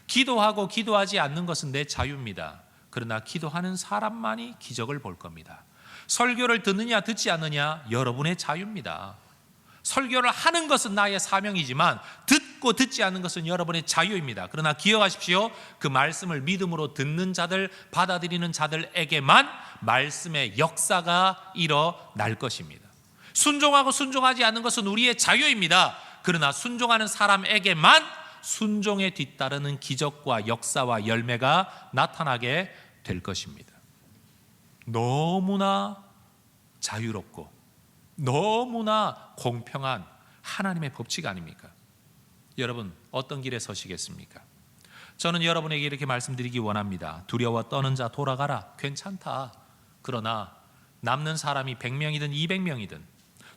기도하고 기도하지 않는 것은 내 자유입니다. 그러나 기도하는 사람만이 기적을 볼 겁니다. 설교를 듣느냐 듣지 않느냐 여러분의 자유입니다. 설교를 하는 것은 나의 사명이지만 듣고 듣지 않는 것은 여러분의 자유입니다. 그러나 기억하십시오. 그 말씀을 믿음으로 듣는 자들, 받아들이는 자들에게만 말씀의 역사가 일어날 것입니다. 순종하고 순종하지 않는 것은 우리의 자유입니다. 그러나 순종하는 사람에게만 순종에 뒤따르는 기적과 역사와 열매가 나타나게 될 것입니다. 너무나 자유롭고 너무나 공평한 하나님의 법칙 아닙니까? 여러분, 어떤 길에 서시겠습니까? 저는 여러분에게 이렇게 말씀드리기 원합니다. 두려워 떠는 자 돌아가라. 괜찮다. 그러나 남는 사람이 100명이든 200명이든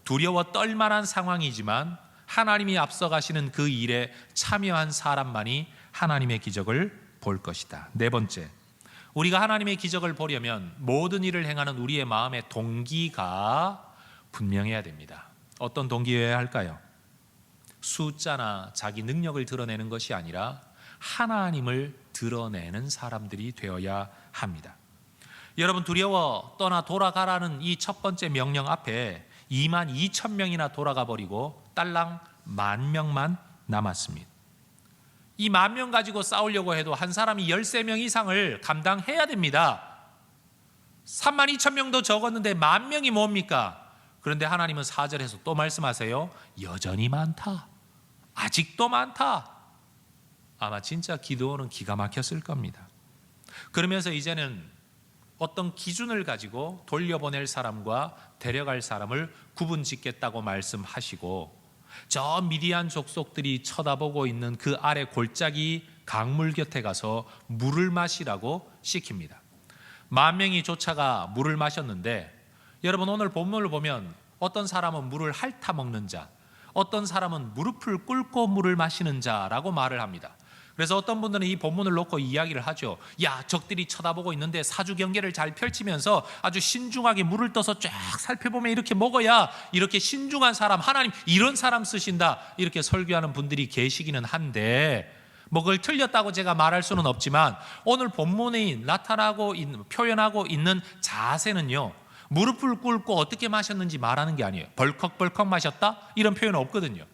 두려워 떨 만한 상황이지만 하나님이 앞서가시는 그 일에 참여한 사람만이 하나님의 기적을 볼 것이다. 네 번째, 우리가 하나님의 기적을 보려면 모든 일을 행하는 우리의 마음의 동기가 분명해야 됩니다. 어떤 동기여야 할까요? 숫자나 자기 능력을 드러내는 것이 아니라 하나님을 드러내는 사람들이 되어야 합니다. 여러분, 두려워 떠나 돌아가라는 이 첫 번째 명령 앞에 22,000명이나 돌아가 버리고 딸랑 10,000명만 남았습니다. 이 10,000명 가지고 싸우려고 해도 한 사람이 13명 이상을 감당해야 됩니다. 32,000명도 적었는데 10,000명이 뭡니까? 그런데 하나님은 4절에서 또 말씀하세요. 여전히 많다. 아직도 많다. 아마 진짜 기도는 기가 막혔을 겁니다. 그러면서 이제는 어떤 기준을 가지고 돌려보낼 사람과 데려갈 사람을 구분짓겠다고 말씀하시고 저 미디안 족속들이 쳐다보고 있는 그 아래 골짜기 강물 곁에 가서 물을 마시라고 시킵니다. 10,000명이 쫓아가 물을 마셨는데 여러분, 오늘 본문을 보면 어떤 사람은 물을 핥아 먹는 자, 어떤 사람은 무릎을 꿇고 물을 마시는 자라고 말을 합니다. 그래서 어떤 분들은 이 본문을 놓고 이야기를 하죠. 야, 적들이 쳐다보고 있는데 사주 경계를 잘 펼치면서 아주 신중하게 물을 떠서 쫙 살펴보면 이렇게 먹어야 이렇게 신중한 사람, 하나님 이런 사람 쓰신다, 이렇게 설교하는 분들이 계시기는 한데 뭐 그걸 틀렸다고 제가 말할 수는 없지만 오늘 본문에 나타나고 있는, 표현하고 있는 자세는요, 무릎을 꿇고 어떻게 마셨는지 말하는 게 아니에요. 벌컥벌컥 마셨다? 이런 표현은 없거든요.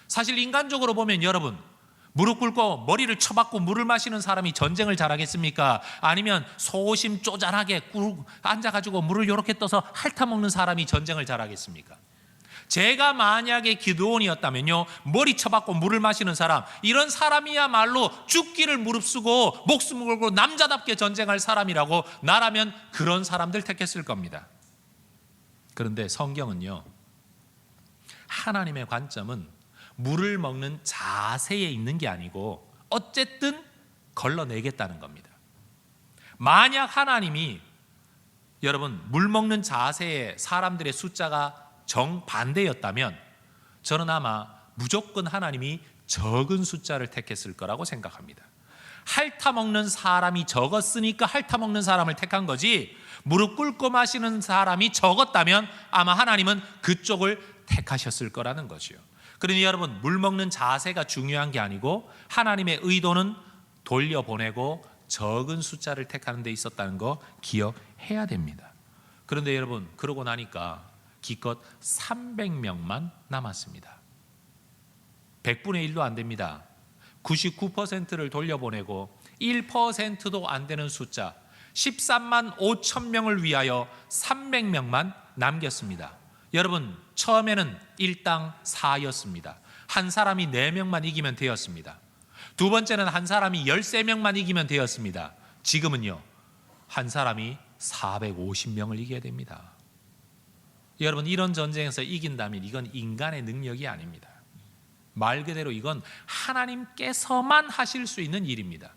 사실 인간적으로 보면 여러분, 무릎 꿇고 머리를 쳐박고 물을 마시는 사람이 전쟁을 잘하겠습니까? 아니면 소심 쪼잔하게 앉아가지고 물을 이렇게 떠서 핥아먹는 사람이 전쟁을 잘하겠습니까? 제가 만약에 기드온이었다면요, 머리 쳐박고 물을 마시는 사람, 이런 사람이야말로 죽기를 무릅쓰고 목숨을 걸고 남자답게 전쟁할 사람이라고 나라면 그런 사람들 택했을 겁니다. 그런데 성경은요, 하나님의 관점은 물을 먹는 자세에 있는 게 아니고 어쨌든 걸러내겠다는 겁니다. 만약 하나님이 여러분 물 먹는 자세에 사람들의 숫자가 정반대였다면 저는 아마 무조건 하나님이 적은 숫자를 택했을 거라고 생각합니다. 핥아먹는 사람이 적었으니까 핥아먹는 사람을 택한 거지, 무릎 꿇고 마시는 사람이 적었다면 아마 하나님은 그쪽을 택하셨을 거라는 거죠. 그러니 여러분, 물 먹는 자세가 중요한 게 아니고 하나님의 의도는 돌려보내고 적은 숫자를 택하는 데 있었다는 거 기억해야 됩니다. 그런데 여러분, 그러고 나니까 기껏 300명만 남았습니다. 100분의 1도 안 됩니다. 99%를 돌려보내고 1%도 안 되는 숫자 13만 5천 명을 위하여 300명만 남겼습니다. 여러분, 처음에는 1당 4였습니다. 한 사람이 4명만 이기면 되었습니다. 두 번째는 한 사람이 13명만 이기면 되었습니다. 지금은요, 한 사람이 450명을 이겨야 됩니다. 여러분, 이런 전쟁에서 이긴다면 이건 인간의 능력이 아닙니다. 말 그대로 이건 하나님께서만 하실 수 있는 일입니다.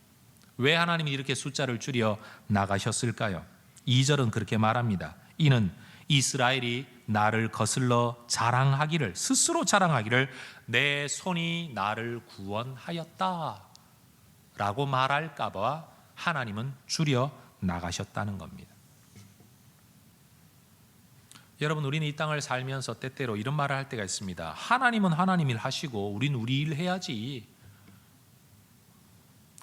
왜 하나님이 이렇게 숫자를 줄여 나가셨을까요? 2절은 그렇게 말합니다. 이는 이스라엘이 나를 거슬러 자랑하기를, 스스로 자랑하기를 내 손이 나를 구원하였다 라고 말할까 봐 하나님은 줄여 나가셨다는 겁니다. 여러분, 우리는 이 땅을 살면서 때때로 이런 말을 할 때가 있습니다. 하나님은 하나님 일 하시고 우린 우리 일 해야지.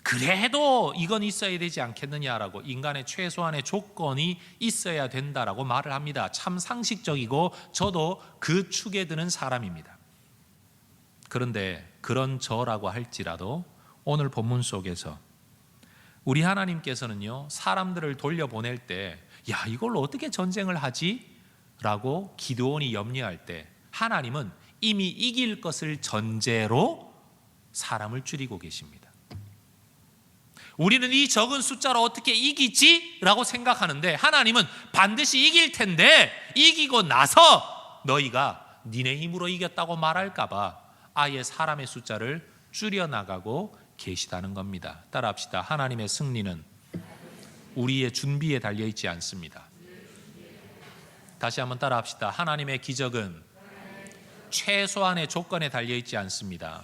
그래도 이건 있어야 되지 않겠느냐라고 인간의 최소한의 조건이 있어야 된다라고 말을 합니다. 참 상식적이고 저도 그 축에 드는 사람입니다. 그런데 그런 저라고 할지라도 오늘 본문 속에서 우리 하나님께서는요, 사람들을 돌려보낼 때 야, 이걸로 어떻게 전쟁을 하지? 라고 기드온이 염려할 때 하나님은 이미 이길 것을 전제로 사람을 줄이고 계십니다. 우리는 이 적은 숫자로 어떻게 이기지? 라고 생각하는데 하나님은 반드시 이길 텐데 이기고 나서 너희가 니네 힘으로 이겼다고 말할까 봐 아예 사람의 숫자를 줄여나가고 계시다는 겁니다. 따라합시다. 하나님의 승리는 우리의 준비에 달려있지 않습니다. 다시 한번 따라합시다. 하나님의 기적은 최소한의 조건에 달려있지 않습니다.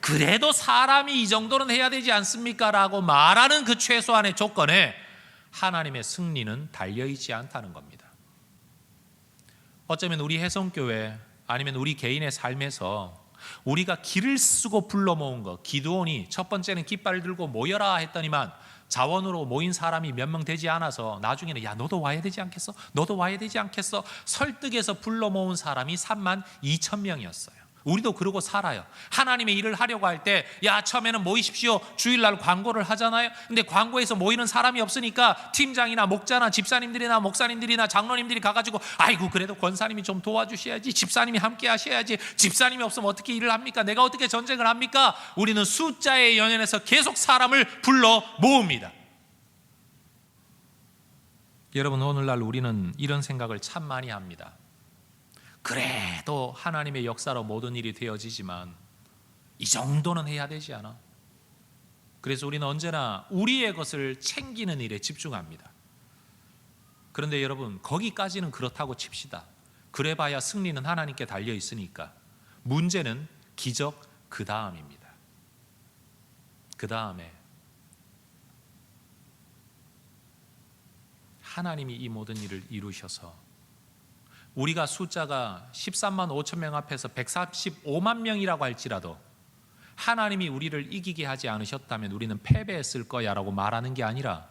그래도 사람이 이 정도는 해야 되지 않습니까? 라고 말하는 그 최소한의 조건에 하나님의 승리는 달려있지 않다는 겁니다. 어쩌면 우리 혜성교회 아니면 우리 개인의 삶에서 우리가 기를 쓰고 불러 모은 것, 기드온이 첫 번째는 깃발을 들고 모여라 했더니만 자원으로 모인 사람이 몇 명 되지 않아서 나중에는 야, 너도 와야 되지 않겠어? 너도 와야 되지 않겠어? 설득해서 불러 모은 사람이 32,000명이었어요. 우리도 그러고 살아요. 하나님의 일을 하려고 할 때 야, 처음에는 모이십시오 주일날 광고를 하잖아요. 근데 광고에서 모이는 사람이 없으니까 팀장이나 목자나 집사님들이나 목사님들이나 장로님들이 가가지고 아이고 그래도 권사님이 좀 도와주셔야지, 집사님이 함께 하셔야지, 집사님이 없으면 어떻게 일을 합니까? 내가 어떻게 전쟁을 합니까? 우리는 숫자에 연연해서 계속 사람을 불러 모읍니다. 여러분, 오늘날 우리는 이런 생각을 참 많이 합니다. 그래도 하나님의 역사로 모든 일이 되어지지만 이 정도는 해야 되지 않아? 그래서 우리는 언제나 우리의 것을 챙기는 일에 집중합니다. 그런데 여러분, 거기까지는 그렇다고 칩시다. 그래봐야 승리는 하나님께 달려 있으니까. 문제는 기적 그 다음입니다. 그 다음에 하나님이 이 모든 일을 이루셔서 우리가 숫자가 13만 5천 명 앞에서 135만 명이라고 할지라도 하나님이 우리를 이기게 하지 않으셨다면 우리는 패배했을 거야 라고 말하는 게 아니라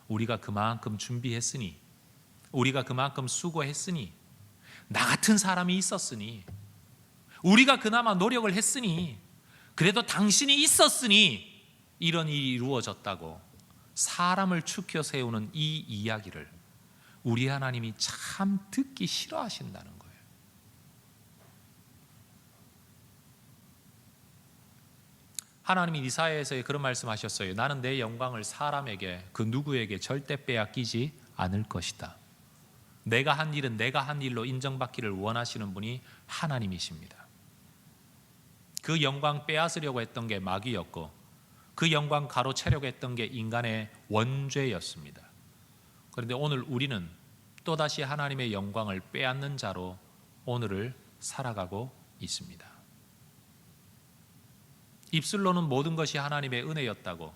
우리가 그만큼 준비했으니, 우리가 그만큼 수고했으니, 나 같은 사람이 있었으니, 우리가 그나마 노력을 했으니, 그래도 당신이 있었으니 이런 일이 이루어졌다고 사람을 추켜 세우는 이 이야기를 우리 하나님이 참 듣기 싫어하신다는 거예요. 하나님이 이사야에서 그런 말씀하셨어요. 나는 내 영광을 사람에게, 그 누구에게 절대 빼앗기지 않을 것이다. 내가 한 일은 내가 한 일로 인정받기를 원하시는 분이 하나님이십니다. 그 영광 빼앗으려고 했던 게 마귀였고 그 영광 가로채려고 했던 게 인간의 원죄였습니다. 그런데 오늘 우리는 또다시 하나님의 영광을 빼앗는 자로 오늘을 살아가고 있습니다. 입술로는 모든 것이 하나님의 은혜였다고,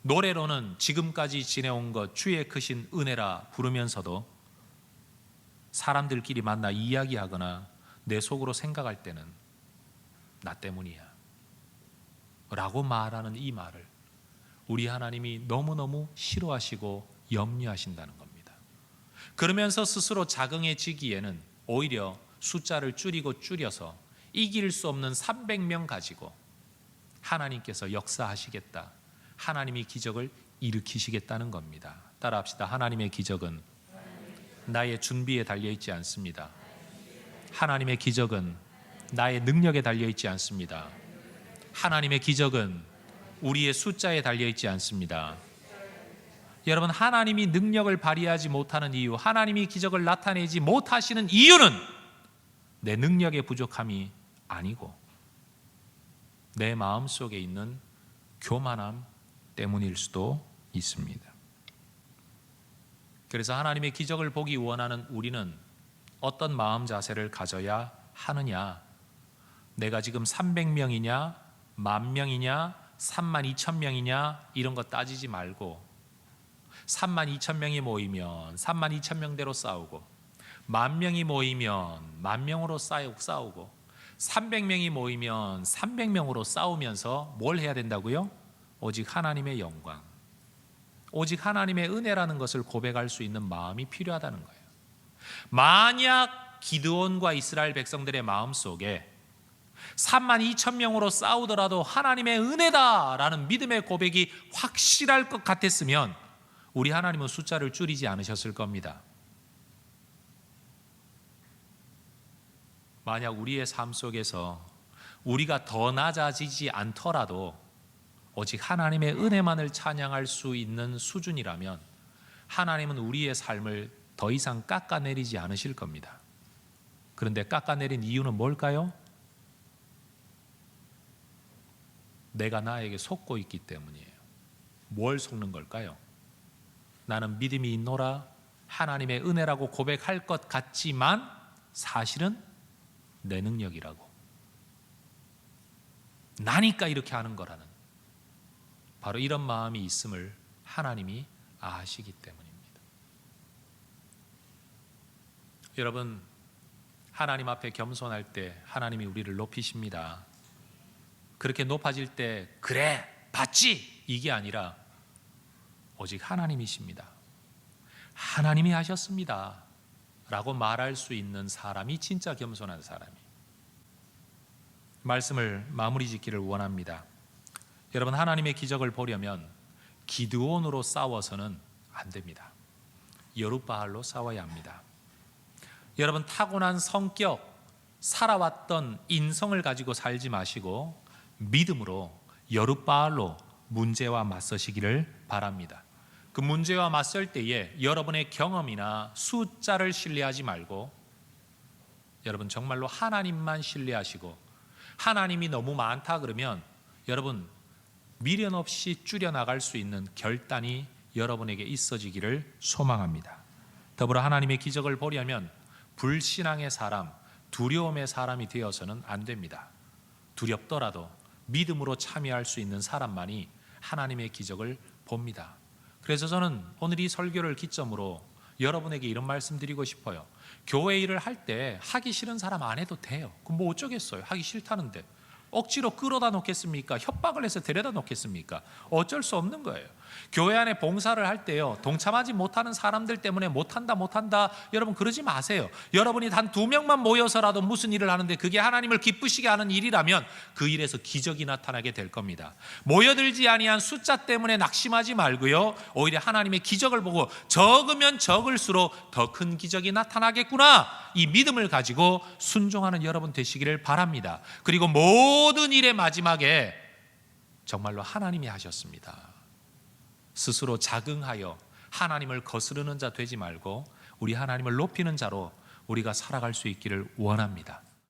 노래로는 지금까지 지내온 것 주의 크신 은혜라 부르면서도 사람들끼리 만나 이야기하거나 내 속으로 생각할 때는 나 때문이야 라고 말하는 이 말을 우리 하나님이 너무너무 싫어하시고 염려하신다는 겁니다. 그러면서 스스로 자긍해지기에는 오히려 숫자를 줄여서 이길 수 없는 300명 가지고 하나님께서 역사하시겠다, 하나님이 기적을 일으키시겠다는 겁니다. 따라합시다. 하나님의 기적은 나의 준비에 달려있지 않습니다. 하나님의 기적은 나의 능력에 달려있지 않습니다. 하나님의 기적은 우리의 숫자에 달려 있지 않습니다. 여러분, 하나님이 능력을 발휘하지 못하는 이유, 하나님이 기적을 나타내지 못하시는 이유는 내 능력의 부족함이 아니고 내 마음속에 있는 교만함 때문일 수도 있습니다. 그래서 하나님의 기적을 보기 원하는 우리는 어떤 마음 자세를 가져야 하느냐? 내가 지금 300명이냐, 10,000명이냐, 32,000명이냐 이런 거 따지지 말고 32,000명이 모이면 32,000명대로 싸우고 10,000명이 모이면 10,000명으로 싸우고 300명이 모이면 300명으로 싸우면서 뭘 해야 된다고요? 오직 하나님의 영광, 오직 하나님의 은혜라는 것을 고백할 수 있는 마음이 필요하다는 거예요. 만약 기드온과 이스라엘 백성들의 마음속에 32,000명으로 싸우더라도 하나님의 은혜다라는 믿음의 고백이 확실할 것 같았으면 우리 하나님은 숫자를 줄이지 않으셨을 겁니다. 만약 우리의 삶 속에서 우리가 더 낮아지지 않더라도 오직 하나님의 은혜만을 찬양할 수 있는 수준이라면 하나님은 우리의 삶을 더 이상 깎아내리지 않으실 겁니다. 그런데 깎아내린 이유는 뭘까요? 내가 나에게 속고 있기 때문이에요. 뭘 속는 걸까요? 나는 믿음이 있노라 하나님의 은혜라고 고백할 것 같지만 사실은 내 능력이라고, 나니까 이렇게 하는 거라는 바로 이런 마음이 있음을 하나님이 아시기 때문입니다. 여러분, 하나님 앞에 겸손할 때 하나님이 우리를 높이십니다. 그렇게 높아질 때 그래 봤지 이게 아니라 오직 하나님이십니다. 하나님이 하셨습니다 라고 말할 수 있는 사람이 진짜 겸손한 사람이에요. 말씀을 마무리 짓기를 원합니다. 여러분, 하나님의 기적을 보려면 기드온으로 싸워서는 안 됩니다. 여룻바알로 싸워야 합니다. 여러분, 타고난 성격, 살아왔던 인성을 가지고 살지 마시고 믿음으로 여룻바알로 문제와 맞서시기를 바랍니다. 그 문제와 맞설 때에 여러분의 경험이나 숫자를 신뢰하지 말고 여러분 정말로 하나님만 신뢰하시고, 하나님이 너무 많다 그러면 여러분 미련 없이 줄여나갈 수 있는 결단이 여러분에게 있어지기를 소망합니다. 더불어 하나님의 기적을 보려면 불신앙의 사람, 두려움의 사람이 되어서는 안 됩니다. 두렵더라도 믿음으로 참여할 수 있는 사람만이 하나님의 기적을 봅니다. 그래서 저는 오늘 이 설교를 기점으로 여러분에게 이런 말씀 드리고 싶어요. 교회 일을 할 때 하기 싫은 사람 안 해도 돼요. 그럼 뭐 어쩌겠어요. 하기 싫다는데 억지로 끌어다 놓겠습니까? 협박을 해서 데려다 놓겠습니까? 어쩔 수 없는 거예요. 교회 안에 봉사를 할 때요, 동참하지 못하는 사람들 때문에 못한다 여러분 그러지 마세요. 여러분이 단 2명만 모여서라도 무슨 일을 하는데 그게 하나님을 기쁘시게 하는 일이라면 그 일에서 기적이 나타나게 될 겁니다. 모여들지 아니한 숫자 때문에 낙심하지 말고요, 오히려 하나님의 기적을 보고 적으면 적을수록 더 큰 기적이 나타나겠구나, 이 믿음을 가지고 순종하는 여러분 되시기를 바랍니다. 그리고 모든 일의 마지막에 정말로 하나님이 하셨습니다. 스스로 자긍하여 하나님을 거스르는 자 되지 말고 우리 하나님을 높이는 자로 우리가 살아갈 수 있기를 원합니다.